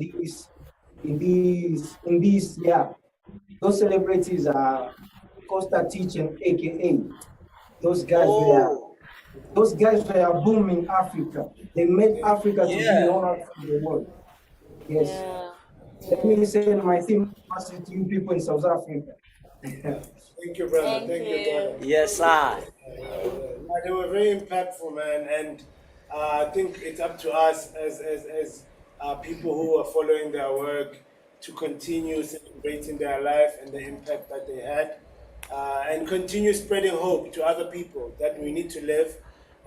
this year. Those celebrities are Costa Teach and AKA. Those guys were booming Africa. They made Africa to be known in the world. Yes. Yeah. Let me send my theme message to you people in South Africa. Thank you, brother. Thank you, brother. Yes, sir. They were very impactful, man, and I think it's up to us as people who are following their work to continue celebrating their life and the impact that they had. and continue spreading hope to other people that we need to live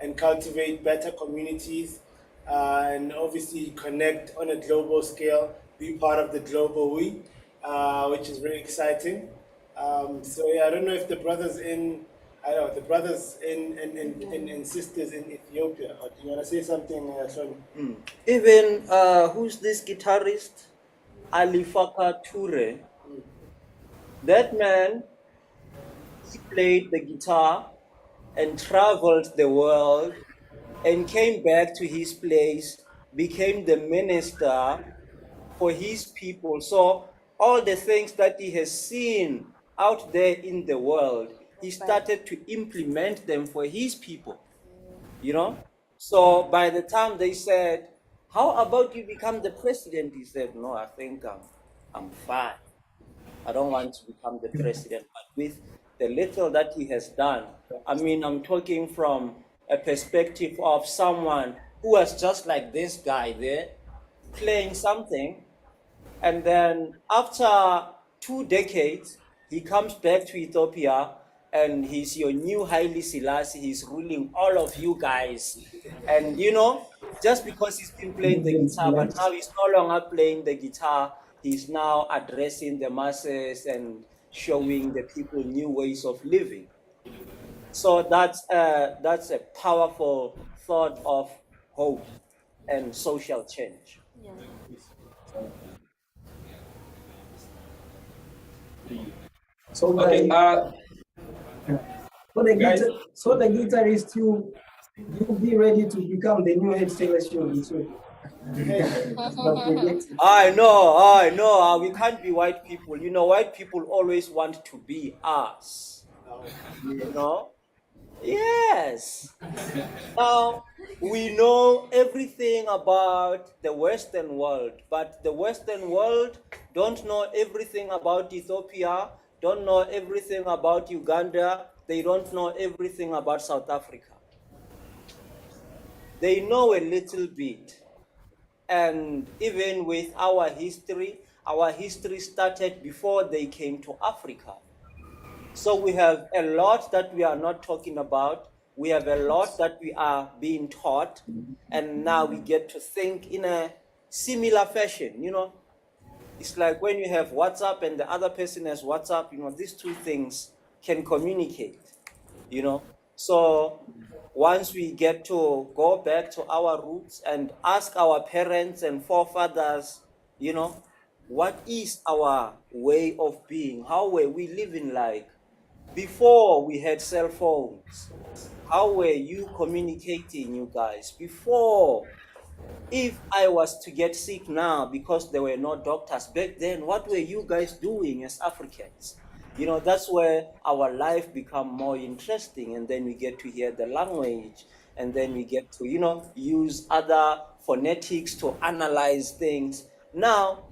and cultivate better communities, and obviously connect on a global scale, be part of the global we, which is very exciting. So yeah, I don't know if the brothers in, I don't know, the brothers in sisters in Ethiopia, or do you want to say something, Sonny? Even who's this guitarist? Ali Faka Toure. That man, he played the guitar and traveled the world and came back to his place, became the minister for his people. So all the things that he has seen out there in the world, he started to implement them for his people, you know? So by the time they said, how about you become the president? He said, no, I think I'm fine. I don't want to become the president. But with the little that he has done, I mean, I'm talking from a perspective of someone who was just like this guy there, playing something, and then after 2 decades, he comes back to Ethiopia and he's your new Haile Selassie. He's ruling all of you guys. And you know, just because he's been playing the guitar, but now he's no longer playing the guitar, he's now addressing the masses and showing the people new ways of living. So that's a powerful thought of hope and social change. Yeah. So Okay. So the guitarist, you be ready to become the new head celestial this week. I know. We can't be white people. You know, white people always want to be us. You know? Yes. Now, we know everything about the Western world, but the Western world don't know everything about Ethiopia, don't know everything about Uganda, they don't know everything about South Africa. They know a little bit. And even with our history started before they came to Africa. So we have a lot that we are not talking about. We have a lot that we are being taught. And now we get to think in a similar fashion, you know. It's like when you have WhatsApp and the other person has WhatsApp, you know, these two things can communicate, you know. So once we get to go back to our roots and ask our parents and forefathers, you know, what is our way of being? How were we living like before we had cell phones? How were you communicating, you guys, before? If I was to get sick now because there were no doctors back then, what were you guys doing as Africans? You know, that's where our life become more interesting, and then we get to hear the language, and then we get to, you know, use other phonetics to analyze things. Now,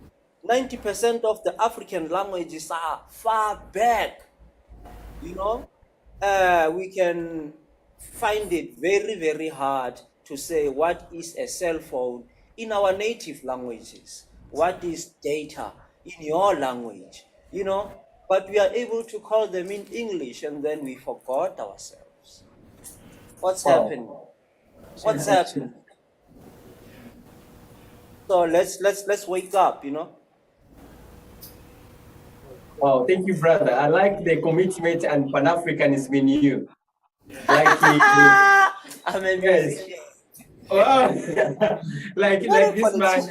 90% of the African languages are far back, you know. We can find it very, very hard to say what is a cell phone in our native languages. What is data in your language, you know? But we are able to call them in English, and then we forgot ourselves. What's happening? What's happening? So let's wake up, you know? Wow, thank you, brother. I like the commitment and Pan-Africanism in you. Like I'm a musician. Wow. like this man,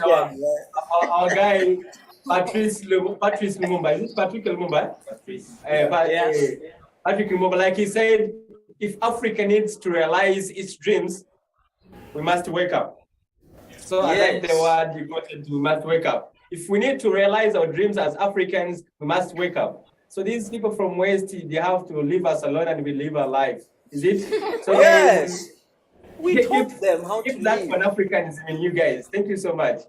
our guy, Patrice Lumumba. Is it Patrick Lumumba? Patrick Lumumba, like he said, if Africa needs to realize its dreams, we must wake up. So I like the word you quoted, we must wake up. If we need to realize our dreams as Africans, we must wake up. So these people from West, they have to leave us alone and we live our life. Is it? So yes. We taught them how to live. That Pan-Africanism in you guys. Thank you so much.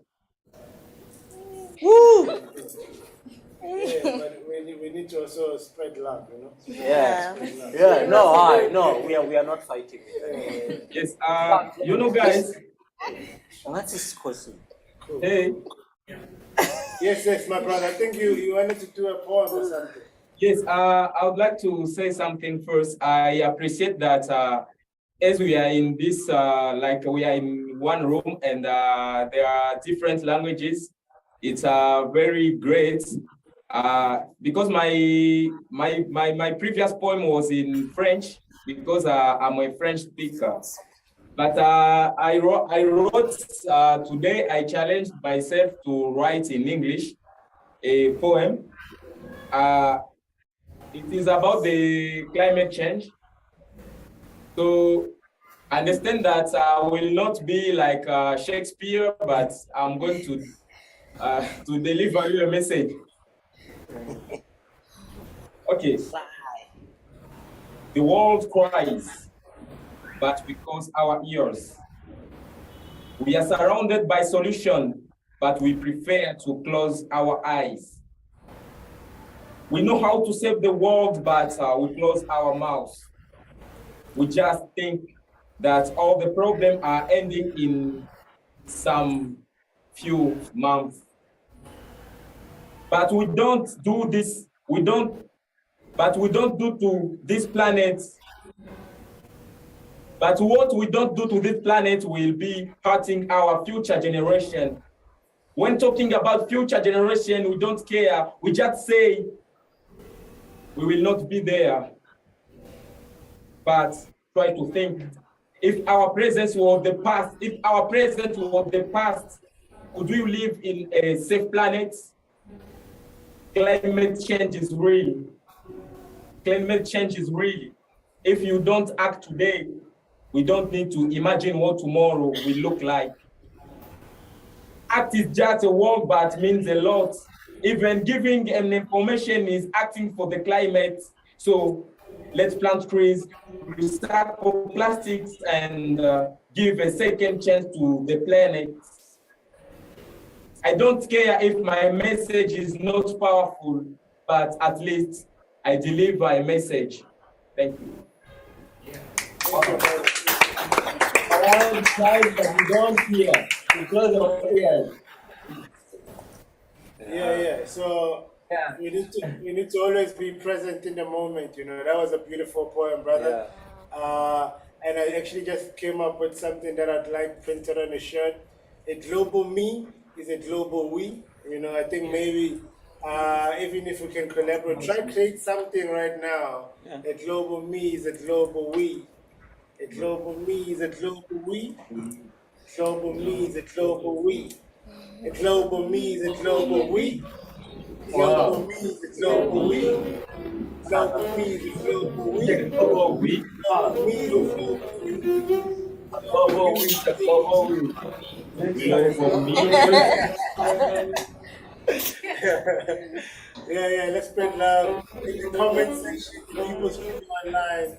Woo! Yeah, but we need to also spread love, you know? Yeah. Yeah, no, we are not fighting. Yes, you know, guys. What is causing? Hey. Yes, my brother. I think you wanted to do a poem or something. Yes, I would like to say something first. I appreciate that as we are in this, like we are in one room and there are different languages. It's very great because my previous poem was in French because I'm a French speaker. But I wrote today, I challenged myself to write in English a poem. It is about the climate change. So I understand that I will not be like Shakespeare, but I'm going to deliver you a message. Okay. The world cries, but we close our ears. We are surrounded by solutions, but we prefer to close our eyes. We know how to save the world, but we close our mouths. We just think that all the problems are ending in some few months. But we don't do this, we don't do to this planet. But what we don't do to this planet will be hurting our future generation. When talking about future generation, we don't care. We just say we will not be there. But try to think, if our presence was the past, if our present was the past, could we live in a safe planet? Climate change is real. Climate change is real. If you don't act today, we don't need to imagine what tomorrow will look like. Act is just a word, but means a lot. Even giving an information is acting for the climate. So let's plant trees, recycle plastics, and give a second chance to the planet. I don't care if my message is not powerful, but at least I deliver a message. Thank you. Yeah. So we need to always be present in the moment. You know, that was a beautiful poem, brother. And I actually just came up with something that I'd like printed on a shirt. A global me is a global we. You know, I think maybe even if we can collaborate, try to create something right now. A global me is a global we. A global me is a global we. Global me is a global we. A global me is a global we. Global me is a global we. Global me is a global we. Global we. Global me is a global we. Global we is a global we. Global me. Yeah, let's spread love. In the comment section, people streaming online,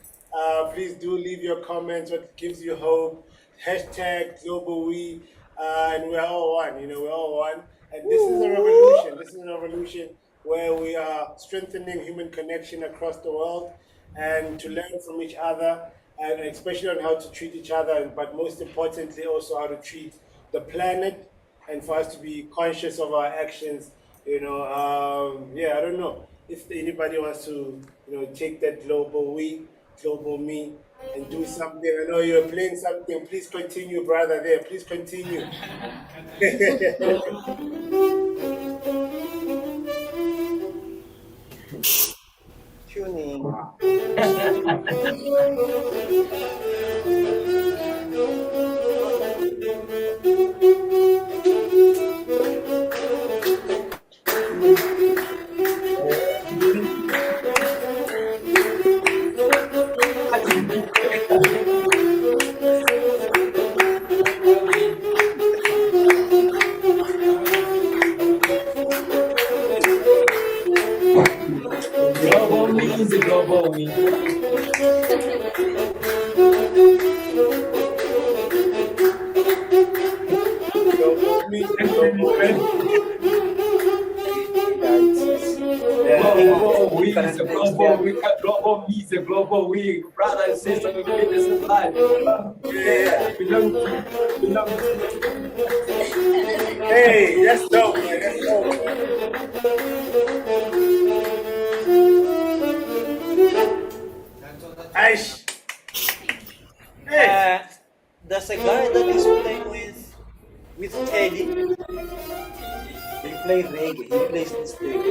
please do leave your comments, what gives you hope. Hashtag Global We, and we're all one, you know, we're all one. And this is a revolution. This is a revolution where we are strengthening human connection across the world and to learn from each other, and especially on how to treat each other, but most importantly also how to treat the planet, and for us to be conscious of our actions. You know, I don't know if anybody wants to, you know, take that global we, global me, and do something. I know you're playing something. Please continue, brother. There, please continue. Tuning. Global me is a global we. Global me, global Global we is a global we. Global me is a global we. Brother and sister, we make this life. Hey, that's dope, man. That's dope, man. Aish. Hey. There's a guy that is playing with Teddy. He plays reggae. He plays this thing.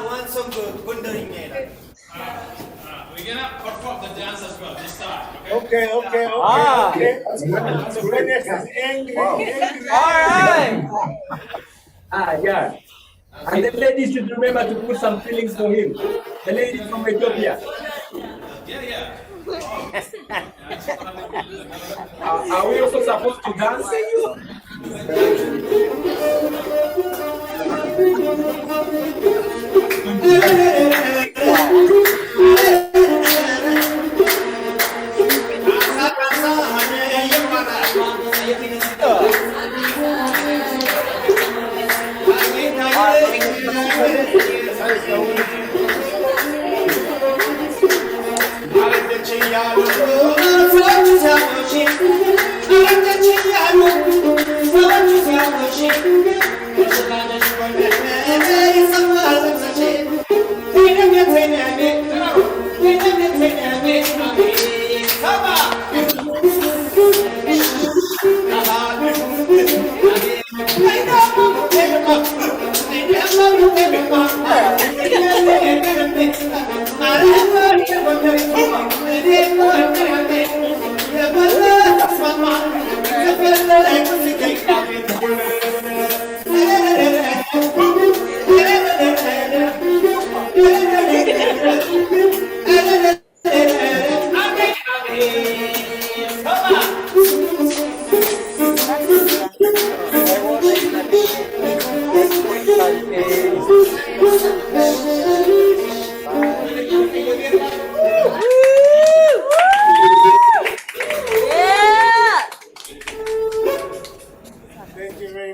One song good, wondering We're gonna perform the dance as well this time. Okay. Okay. So Genius is angry. All right. Yeah. And the ladies should remember to put some feelings for him. The ladies from Ethiopia. Yeah. Are we also supposed to dance?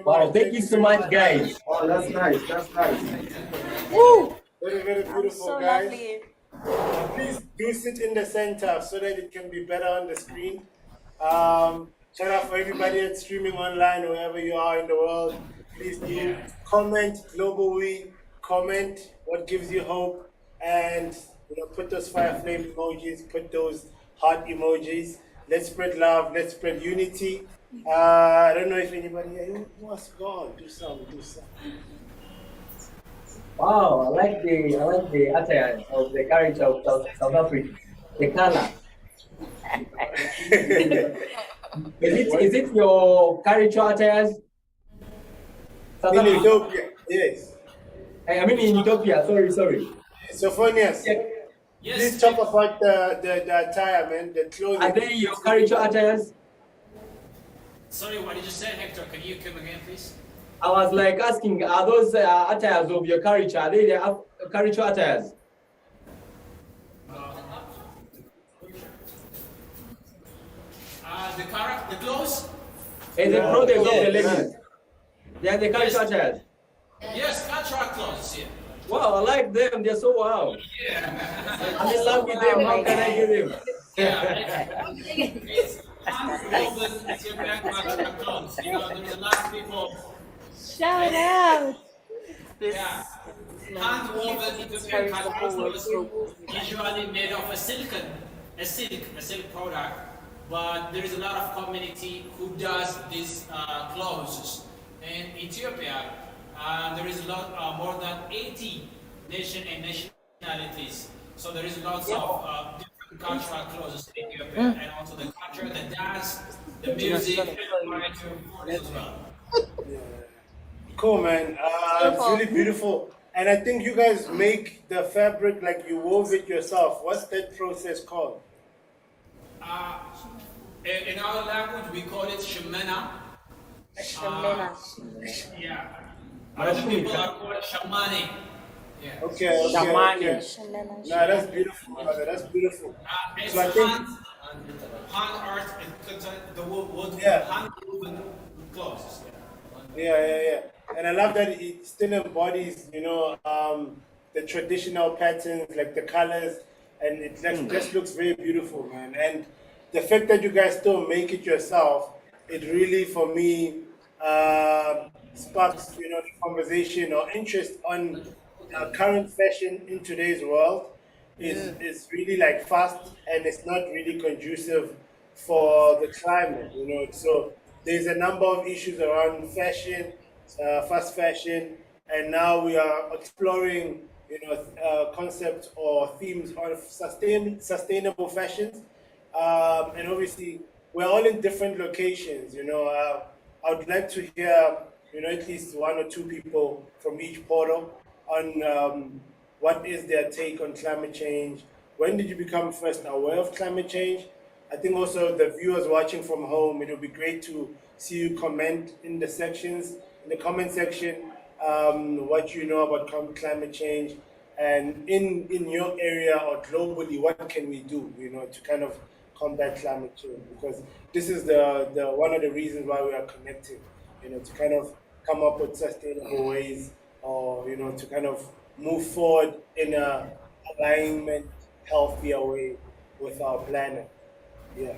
Wow, thank you so much, guys. Oh, that's nice. Woo! Very beautiful, So guys. lovely. Please do sit in the center so that it can be better on the screen. Shout out for everybody that's streaming online, wherever you are in the world. Please do comment globally, comment what gives you hope, and put those fire flame emojis, put those heart emojis. Let's spread love, let's spread unity. I don't know if anybody here who wants to go on, do something. Wow, I like the attire of the character of South Africa, the color. Is it your character attires? In Ethiopia, yes. I mean in Ethiopia. Sorry. Sophonius, Yes. please talk about the attire, man. The clothing. Are they your cultural attires? Sorry, what did you say, Hector? Can you come again, please? I was like asking, are those attires of your culture? Are they the cultural attires? The clothes? And the clothes of the ladies. They are the cultural attires. Yes, cultural clothes, yeah. Wow, I like them. They're so wow. Yeah. I'm in love with them. How can I get them? Yeah. It's hand-woven Ethiopian cultural clothes. You know, there's a lot of people. Shout out. Yeah. Hand-woven Ethiopian cultural clothes, usually made of a silk product. But there is a lot of community who does these clothes. In Ethiopia, there is a lot, more than 80 nations and nationalities. So there is lots of different cultural clothes in Ethiopia, and also the culture, the dance, the music, and the variety of food as well. Cool, man. It's really beautiful. And I think you guys make the fabric like you wove it yourself. What's that process called? In our language, we call it shemena. Yeah. Other people are called shamani. Yeah. Okay. No, that's beautiful, brother. That's beautiful. It's So I think, hand art, the wood, hand-woven clothes. yeah. And I love that it still embodies, the traditional patterns, like the colors, and it just looks very beautiful, man. And the fact that you guys still make it yourself, it really, for me, sparks, the conversation or interest on current fashion in today's world. Is really like fast, and it's not really conducive for the climate. So there's a number of issues around fashion, fast fashion, and now we are exploring, concepts or themes of sustainable fashions. And obviously, we're all in different locations. I would like to hear, at least one or two people from each portal on what is their take on climate change. When did you become first aware of climate change? I think also the viewers watching from home, it would be great to see you comment in the comment section, what you know about climate change, and in your area or globally, what can we do, to kind of combat climate change? Because this is the one of the reasons why we are connected, to kind of come up with sustainable ways, or to kind of move forward in a alignment, healthier way with our planet. Yeah.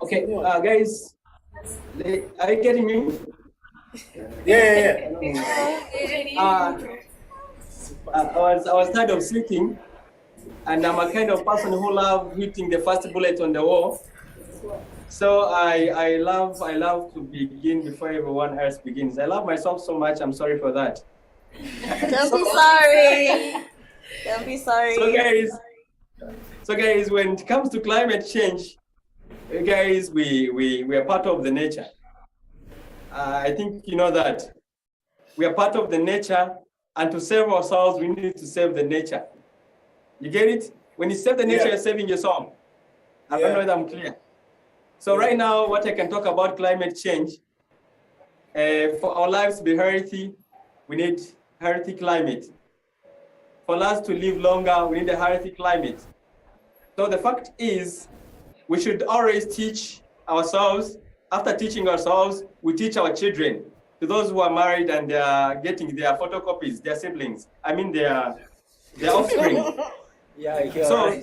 Okay, guys, are you getting me? Yeah. I was tired of sleeping, and I'm a kind of person who love hitting the first bullet on the wall. So I love to begin before everyone else begins. I love myself so much. I'm sorry for that. Don't be sorry. Don't be sorry. So guys, when it comes to climate change, guys, we are part of the nature. I think you know that. We are part of the nature, and to save ourselves, we need to save the nature. You get it? When you save the nature, you're saving yourself. I don't know if I'm clear. So right now, what I can talk about climate change, for our lives to be healthy, we need healthy climate. For us to live longer, we need a healthy climate. So the fact is, we should always teach ourselves. After teaching ourselves, we teach our children. To those who are married and they are getting their photocopies, their siblings, I mean their offspring. So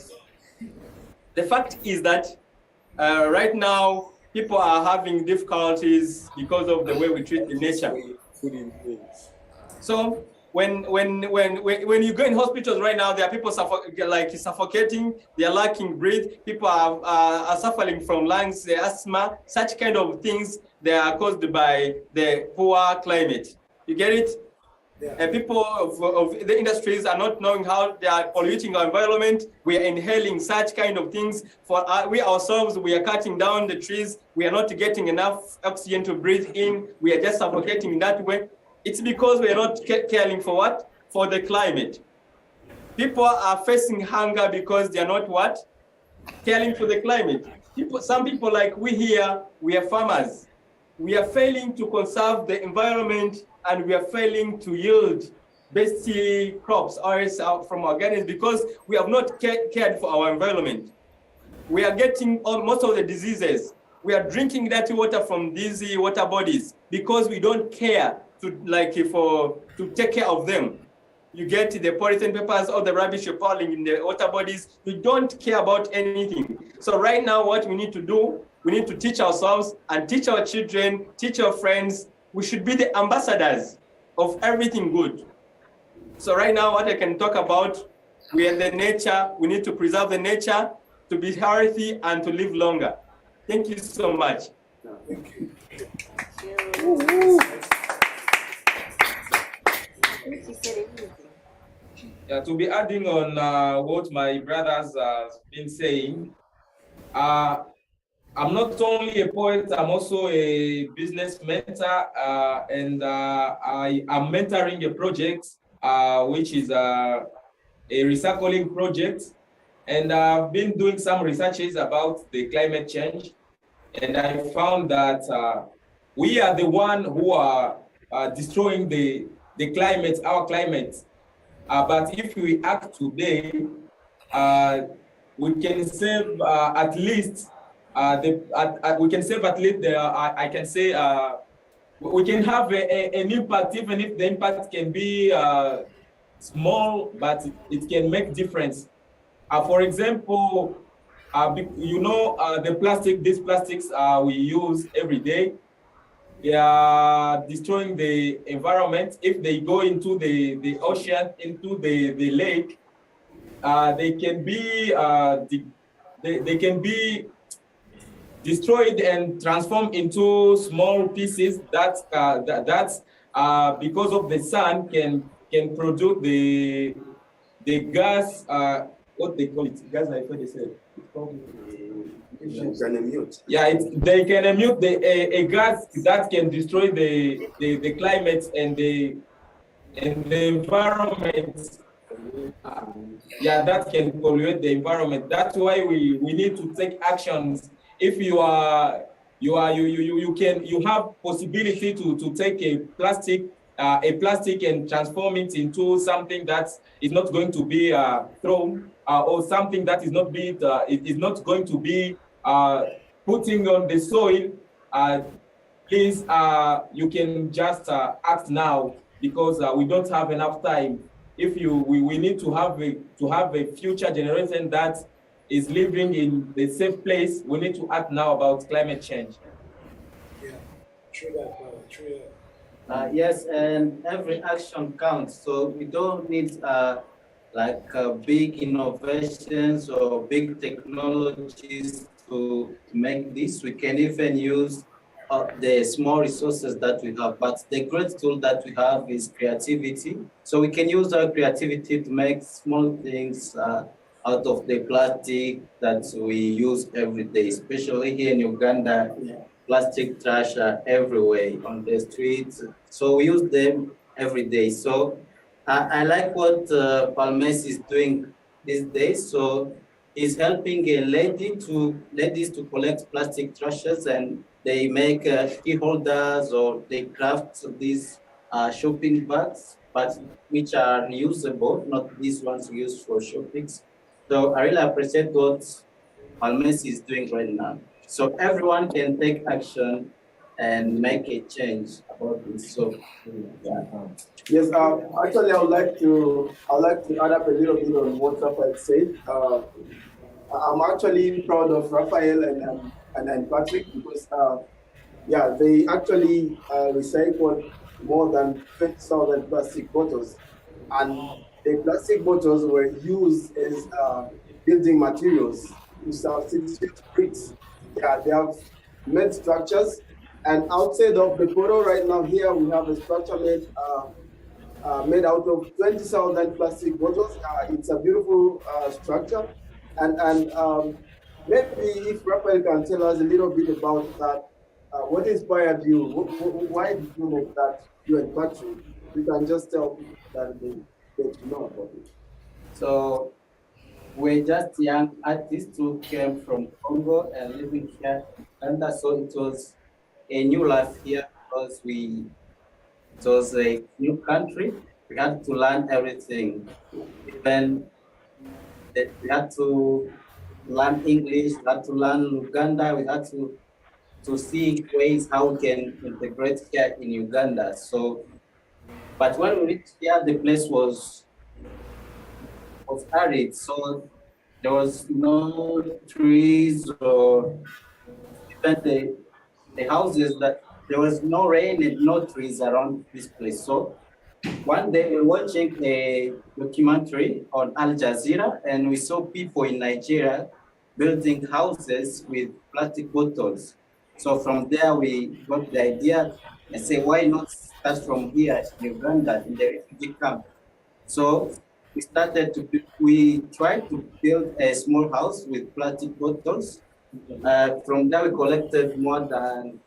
the fact is that right now, people are having difficulties because of the way we treat the nature. So when you go in hospitals right now, there are people suffocating, they are lacking breath, people are suffering from lungs, asthma, such kind of things, they are caused by the poor climate. You get it? People of the industries are not knowing how they are polluting our environment. We are inhaling such kind of things. For we ourselves, we are cutting down the trees. We are not getting enough oxygen to breathe in. We are just suffocating in that way. It's because we are not caring for what? For the climate. People are facing hunger because they are not what? Caring for the climate. Some people like we here, we are farmers. We are failing to conserve the environment, and we are failing to yield best crops from our gardens because we have not cared for our environment. We are getting most of the diseases. We are drinking dirty water from these water bodies because we don't care to take care of them. You get the polythene papers, all the rubbish you're piling in the water bodies. You don't care about anything. So right now, what we need to do, we need to teach ourselves and teach our children, teach our friends. We should be the ambassadors of everything good. So right now, what I can talk about, we are the nature. We need to preserve the nature to be healthy and to live longer. Thank you so much. Thank you. Yeah, to be adding on what my brothers have been saying, I'm not only a poet, I'm also a business mentor, and I am mentoring a project, which is a recycling project. And I've been doing some researches about the climate change, and I found that we are the one who are destroying the climate, our climate. But if we act today, we can save at least we can save at least I can say we can have an impact, even if the impact can be small, but it can make difference. For example, these plastics we use every day, they are destroying the environment. If they go into the ocean, into the lake, they can be destroyed and transformed into small pieces that because of the sun can produce the gas, what they call it, gas, I thought they said. Yeah, they can emit a gas that can destroy the climate and the environment. Yeah, that can pollute the environment. That's why we need to take actions. If you have possibility to take a plastic and transform it into something that is not going to be thrown, or something that is not going to be putting on the soil. Please, you can just act now, because we don't have enough time. If we need to have a future generation that is living in the safe place, we need to act now about climate change. Yeah, true that, brother. True that. Yes, and every action counts. So we don't need big innovations or big technologies to make this. We can even use the small resources that we have, but the great tool that we have is creativity. So we can use our creativity to make small things out of the plastic that we use every day, especially here in Uganda. Plastic trash are everywhere on the streets, so we use them every day. So I like what Palmes is doing these days. So he's helping ladies to collect plastic trashes, and they make key holders, or they craft these shopping bags, but which are reusable, not these ones used for shopping. So I really appreciate what Palmes is doing right now. So everyone can take action and make a change about this. So yeah. Yes, actually, I would like to add up a little bit on what Raphael said. I'm actually proud of Raphael and Patrick, because they actually recycled more than 20,000 plastic bottles, and the plastic bottles were used as building materials to substitute bricks. Yeah, they have made structures, and outside of the photo right now here, we have a structure made made out of 20,000 plastic bottles. It's a beautiful structure. And maybe if Raphael can tell us a little bit about that, what inspired you? Why did you make that you and Patrick? You can just tell people that they get to know about it. So we're just young artists who came from Congo and living here in Uganda. So it was a new life here because it was a new country. We had to learn everything. Even that we had to learn English, we had to learn Uganda, we had to see ways how we can integrate here in Uganda. So, but when we reached here, the place was arid, so there was no trees or even the houses that there was no rain and no trees around this place. So one day we were watching a documentary on Al Jazeera and we saw people in Nigeria building houses with plastic bottles. So from there we got the idea and say, why not start from here in Uganda in the refugee camp? So we tried to build a small house with plastic bottles. From there we collected more than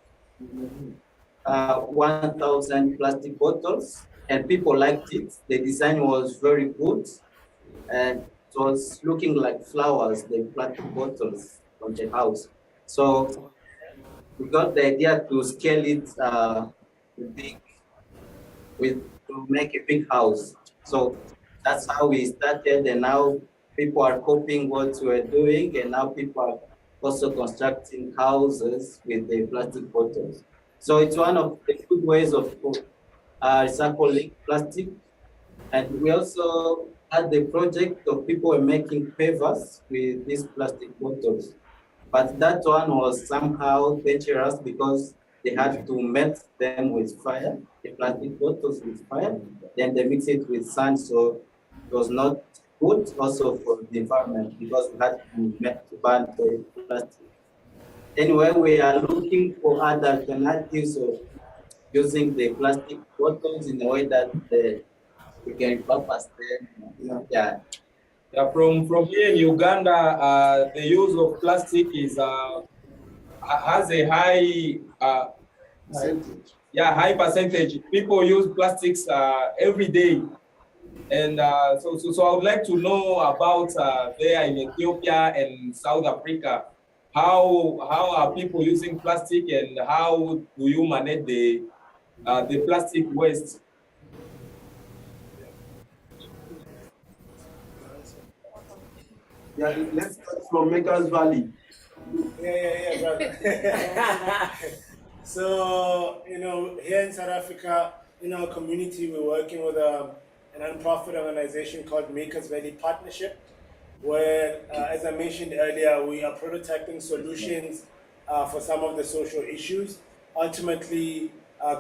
1,000 plastic bottles, and people liked it. The design was very good, and it was looking like flowers, the plastic bottles on the house. So we got the idea to scale it big, to make a big house. So that's how we started, and now people are copying what we were doing, and now people are also constructing houses with the plastic bottles. So it's one of the good ways of recycling plastic. And we also had the project of people were making pavers with these plastic bottles. But that one was somehow dangerous because they had to melt them with fire, the plastic bottles with fire, then they mix it with sand. So it was not good also for the environment because we had to burn the plastic. Anyway, we are looking for other alternatives of using the plastic bottles in a way that we can repurpose them. Yeah. Yeah, from here in Uganda, the use of plastic is has a high percentage. Yeah, high percentage. People use plastics every day, and so I would like to know about there in Ethiopia and South Africa. How are people using plastic, and how do you manage the plastic waste? Yeah, let's start from Makers Valley. Yeah, brother. So, here in South Africa, in our community, we're working with a non-profit organization called Makers Valley Partnership, where, as I mentioned earlier, we are prototyping solutions for some of the social issues, ultimately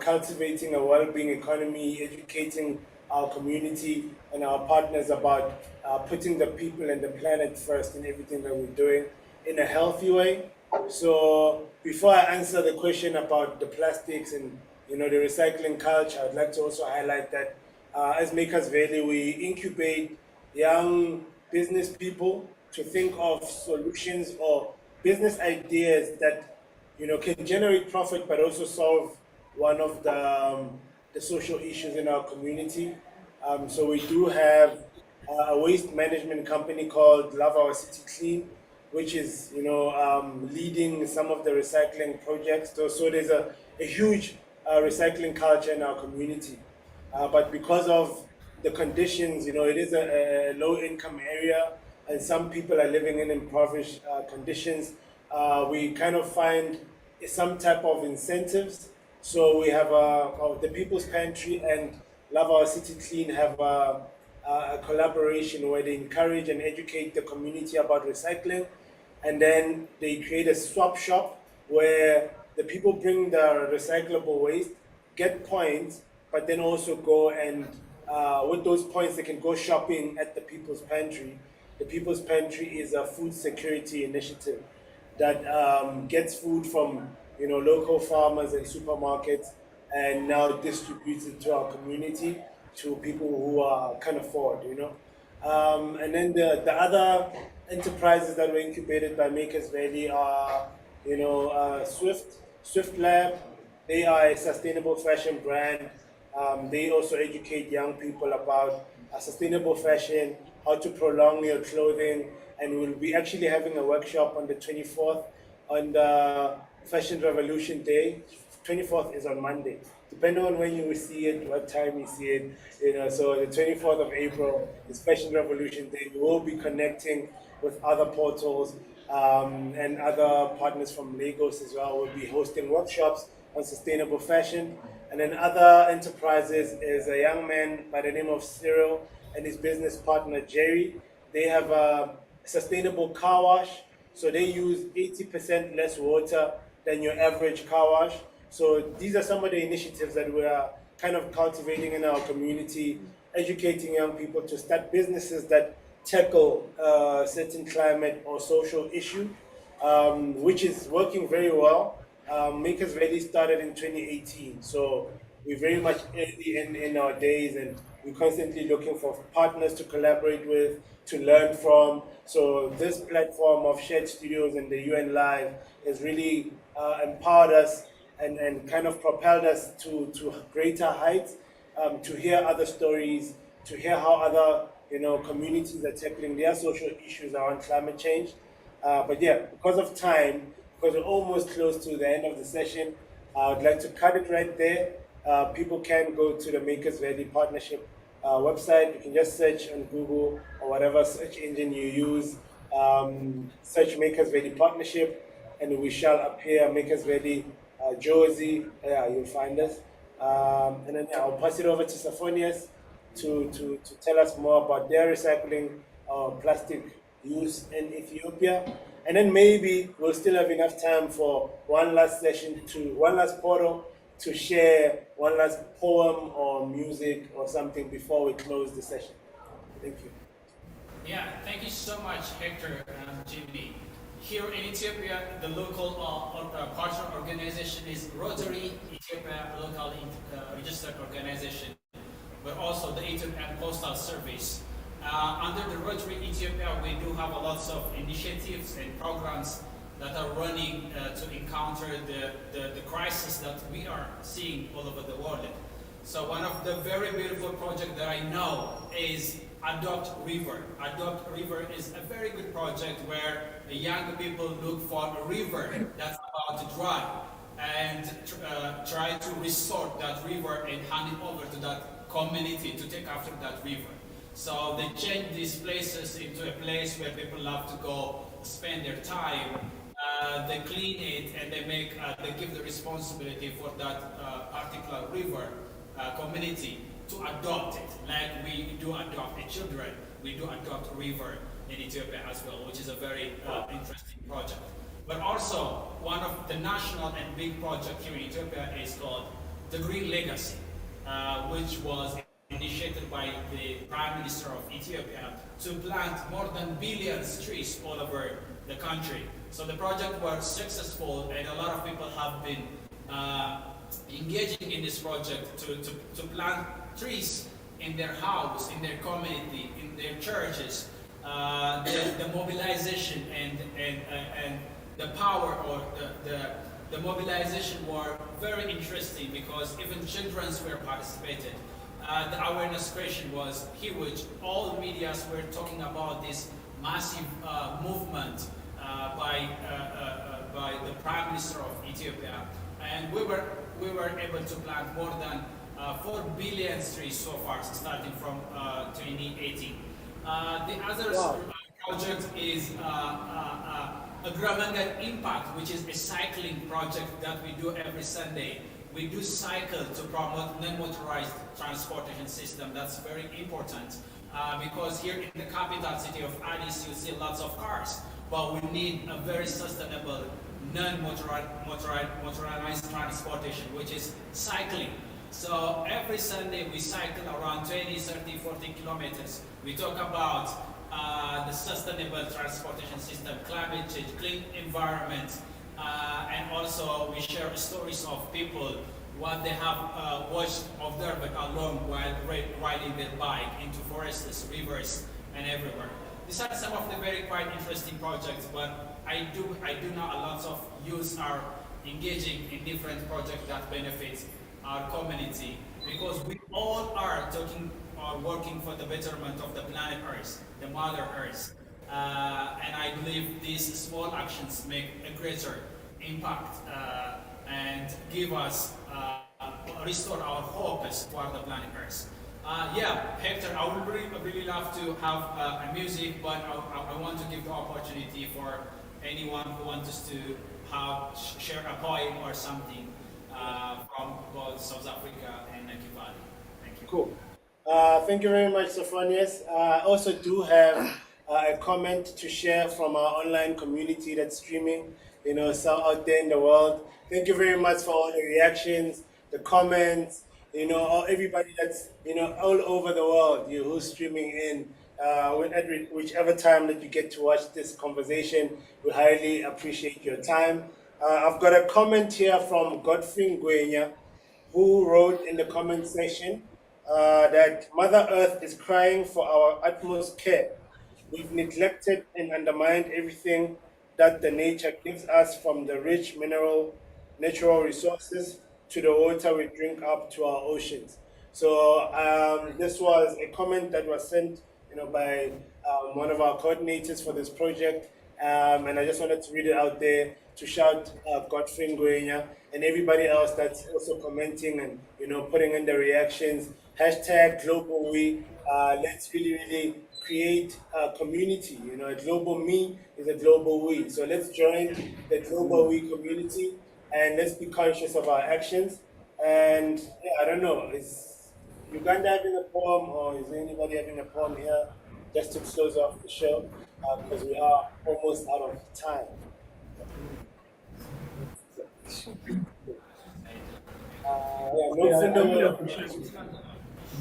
cultivating a well-being economy, educating our community and our partners about putting the people and the planet first in everything that we're doing in a healthy way. So before I answer the question about the plastics and the recycling culture, I'd like to also highlight that as Makers Valley, we incubate young business people to think of solutions or business ideas that can generate profit but also solve one of the social issues in our community. So we do have a waste management company called Love Our City Clean, which is leading some of the recycling projects. So there's a huge recycling culture in our community. But because of the conditions, it is a low-income area, and some people are living in impoverished conditions. We kind of find some type of incentives. So we have the People's Pantry and Love Our City Clean have a collaboration where they encourage and educate the community about recycling, and then they create a swap shop where the people bring the recyclable waste, get points, but then also go and with those points they can go shopping at the People's Pantry. The People's Pantry is a food security initiative that gets food from local farmers and supermarkets and now distributes it to our community. to people who can afford, and then the other enterprises that were incubated by Makers Valley are, Swift Lab. They are a sustainable fashion brand. They also educate young people about sustainable fashion, how to prolong your clothing, and we'll be actually having a workshop on the 24th on the Fashion Revolution Day. 24th is on Monday. Depending on when you will see it, what time you see it, so the 24th of April is Fashion Revolution Day. We will be connecting with other portals and other partners from Lagos as well. We'll be hosting workshops on sustainable fashion. And then other enterprises is a young man by the name of Cyril and his business partner Jerry. They have a sustainable car wash. So they use 80% less water than your average car wash. So these are some of the initiatives that we are kind of cultivating in our community, educating young people to start businesses that tackle certain climate or social issue, which is working very well. Makers Ready started in 2018, so we're very much early in our days, and we're constantly looking for partners to collaborate with, to learn from. So this platform of shared studios and the UN Live has really empowered us and kind of propelled us to greater heights, to hear other stories, to hear how other communities are tackling their social issues around climate change. But yeah, because of time, because we're almost close to the end of the session, I would like to cut it right there. People can go to the Makers Valley Partnership website. You can just search on Google or whatever search engine you use. Search Makers Valley Partnership, and we shall appear. Makers Valley Josie, yeah, you'll find us. And then I'll pass it over to Sophonius to tell us more about their recycling plastic use in Ethiopia. And then maybe we'll still have enough time for one last portal to share one last poem or music or something before we close the session. Thank you. Yeah, thank you so much, Hector and Jimmy. Here in Ethiopia, the local partner organization is Rotary Ethiopia Local Registered Organization, but also the Ethiopian Postal Service. Under the Rotary Ethiopia, we do have a lots of initiatives and programs that are running to encounter the crisis that we are seeing all over the world. So one of the very beautiful projects that I know is Adopt River. Adopt River is a very good project where the young people look for a river that's about to dry and try to restore that river and hand it over to that community to take after that river. So they change these places into a place where people love to go spend their time. They clean it and they give the responsibility for that particular river community to adopt it, like we do adopt the children. We do adopt a river in Ethiopia as well, which is a very interesting project. But also, one of the national and big project here in Ethiopia is called the Green Legacy, which was initiated by the Prime Minister of Ethiopia to plant more than billions trees all over the country. So the project was successful, and a lot of people have been engaging in this project to plant trees in their house, in their community, in their churches. The mobilization and the power or the mobilization were very interesting because even children were participated. The awareness creation was huge. All medias were talking about this massive movement by the Prime Minister of Ethiopia, and we were able to plant more than 4 billion trees so far, starting from 2018. The other project is Agramanga Impact, which is a cycling project that we do every Sunday. We do cycle to promote non-motorized transportation system. That's very important because here in the capital city of Addis, you see lots of cars, but we need a very sustainable non-motorized transportation, which is cycling. So every Sunday we cycle around 20, 30, 40 kilometers. We talk about the sustainable transportation system, climate change, clean environment, and also we share stories of people what they have watched, observed alone while riding their bike into forests, rivers, and everywhere. These are some of the very quite interesting projects, but I do know a lot of youth are engaging in different projects that benefit our community, because we all are talking or working for the betterment of the planet Earth, the Mother Earth. And I believe these small actions make a greater impact and give us, restore our hopes for the planet Earth. Yeah, Hector, I would really love to have a music, but I want to give the opportunity for anyone who wants to share a poem or something from both South Africa and Nakivale. Thank you. Cool. Thank you very much, Sophonius. I also do have a comment to share from our online community that's streaming, so out there in the world. Thank you very much for all the reactions, the comments, everybody that's, all over the world, who's streaming in. Whichever time that you get to watch this conversation, we highly appreciate your time. I've got a comment here from Godfrey Ngwenya, who wrote in the comment section that Mother Earth is crying for our utmost care. We've neglected and undermined everything that the nature gives us, from the rich natural resources to the water we drink up to our oceans. So this was a comment that was sent, by one of our coordinators for this project, and I just wanted to read it out there to shout Godfrey Ngwenya and everybody else that's also commenting and putting in the reactions. Hashtag Global We. Let's really create a community. A global me is a global we. So let's join the global we community and let's be conscious of our actions. And yeah, I don't know, is Uganda having a poem, or is anybody having a poem here just to close off the show? Because we are almost out of time. I really appreciate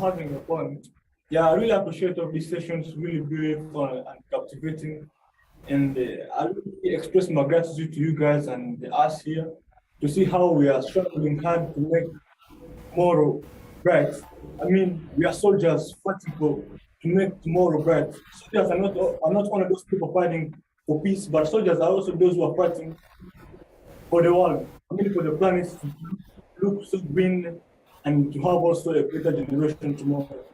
having a point. Yeah, I really appreciate all these sessions, really beautiful and captivating. And I really express my gratitude to you guys and us here to see how we are struggling hard to make tomorrow bright. I mean, we are soldiers fighting to make tomorrow bright. Soldiers are not one of those people fighting for peace, but soldiers are also those who are fighting for the world. I mean, for the planet to look so green and to have also a greater generation tomorrow.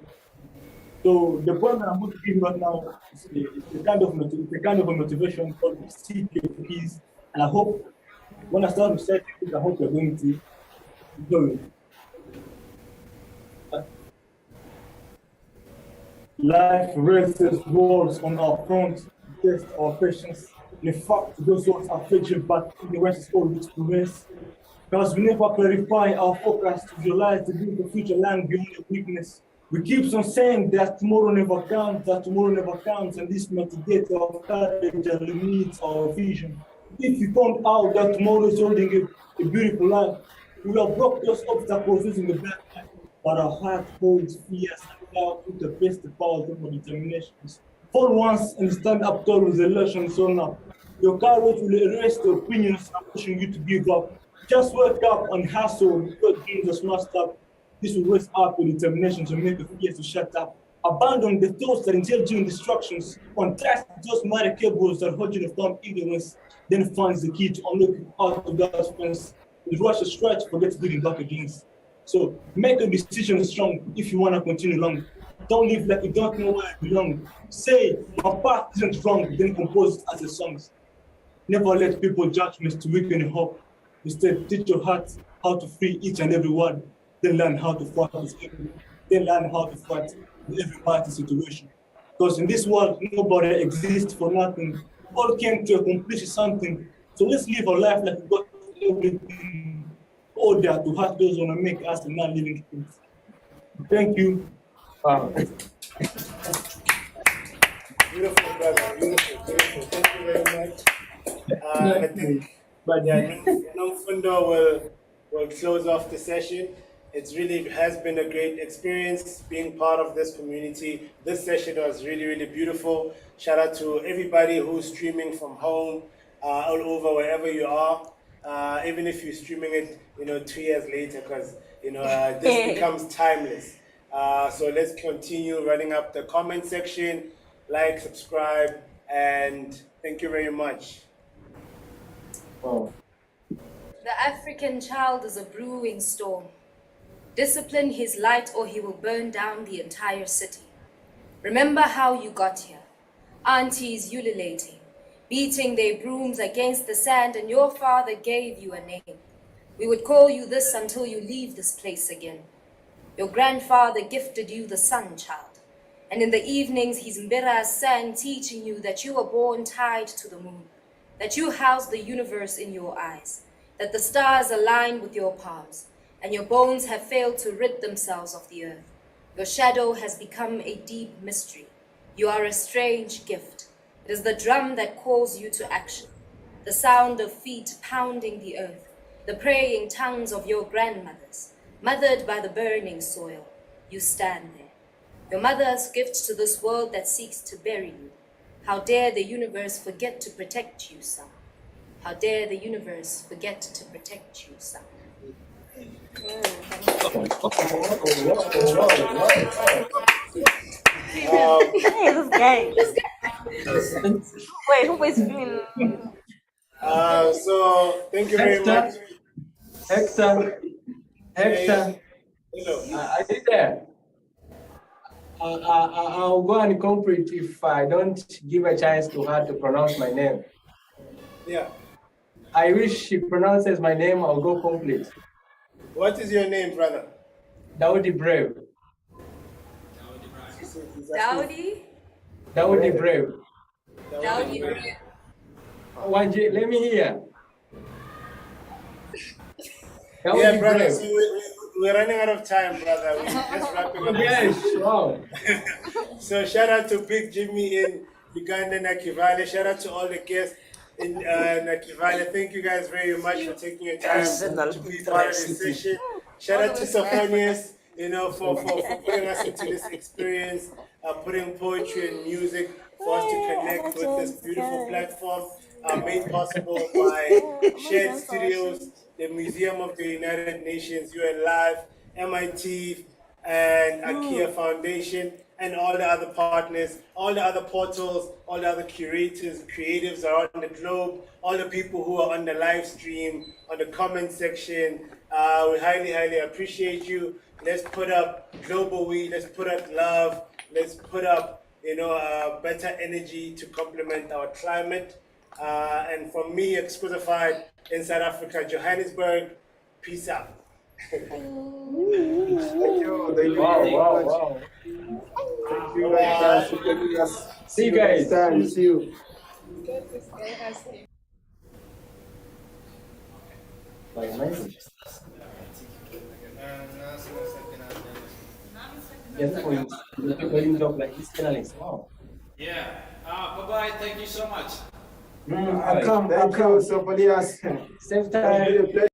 So the point that I'm going to give right now is a kind of a motivation called seek your peace. And I hope when I start reciting it, I hope you're going to do it. Life raises walls on our front, test our patience. In fact, those walls are fledgling, but the rest is all experience. Because we never clarify our focus to visualize the beautiful future land beyond the weakness. We keep on saying that tomorrow never comes, and this mitigates our courage and limits our vision. If we found out that tomorrow is holding a beautiful life, we will have broke those obstacles using the black light. But our heart holds fears and doubt with the best powers of our determinations. For once and stand up tall with the lessons on up. Your courage will erase the opinions I'm pushing you to give up. Just wake up and hustle, your dreams are smashed up. This will raise up your determination to make the fears to shut up. Abandon the thoughts that entail you in distractions. Contrast those mighty cables that hold you from ignorance. Then finds the key to unlock you out of that fence. With rush to stretch, forget to dig back against. So make a decision strong if you want to continue long. Don't live like you don't know where you belong. Say, my path isn't wrong, then compose it as a song. Never let people judgments to weaken your hope. Instead, teach your heart how to free each and every one. Then learn how to fight with every, then learn how to fight with every mighty situation. Because in this world, nobody exists for nothing. All came to accomplish something. So let's live our life like we got everything. Order to have those who want to make us the non-living things. Thank you. Beautiful, brother. Beautiful. Thank you very much. I think Nomfundo will close off the session. It has been a great experience being part of this community. This session was really beautiful. Shout out to everybody who's streaming from home, all over, wherever you are. even if you're streaming it, 2 years later, because this becomes timeless. So let's continue running up the comment section, like, subscribe, and thank you very much. Oh. The African child is a brewing storm. Discipline his light or he will burn down the entire city. Remember how you got here. Aunties ululating, beating their brooms against the sand, and your father gave you a name. We would call you this until you leave this place again. Your grandfather gifted you the sun, child. And in the evenings, his mbiras sang, teaching you that you were born tied to the moon, that you house the universe in your eyes, that the stars align with your palms, and your bones have failed to rid themselves of the earth. Your shadow has become a deep mystery. You are a strange gift. It is the drum that calls you to action, the sound of feet pounding the earth, the praying tongues of your grandmothers, mothered by the burning soil. You stand there. Your mother's gift to this world that seeks to bury you. How dare the universe forget to protect you, son? How dare the universe forget to protect you, son? Hey, this guy. Wait, who is feeling? So thank you very much. Hector. Hello. Are you there? I'll go and complete if I don't give a chance to her to pronounce my name. Yeah. I wish she pronounces my name, I'll go complete. What is your name, brother? Daudi Brave. Dowdy? Daudi Brave. Dowdy Brave. Wanje, let me hear. Yeah, brother, so we're running out of time, brother. We're just wrapping up. Yes, wow. So shout out to Big Jimmy in Uganda, Nakivale. Shout out to all the guests in Nakivale. Thank you guys very much for taking your time to be part of this session. Shout out to Sophonius, for putting us into this experience, putting poetry and music for us to connect with this beautiful platform, made possible by Shared Studios, the Museum of the United Nations, UN Live, MIT, and IKEA Foundation, and all the other partners, all the other portals, all the other curators, creatives around the globe, all the people who are on the live stream, on the comment section. We highly, highly appreciate you. Let's put up global we, let's put up love, let's put up, better energy to complement our climate. And from me, Exclusified in South Africa, Johannesburg, peace out. Thank you. Thank you very much. Thank you guys for joining us. See you guys. Next time. See you. Amazing. Wow. Yeah. Bye-bye. Thank you so much. Thank you, Sophonius. Same time.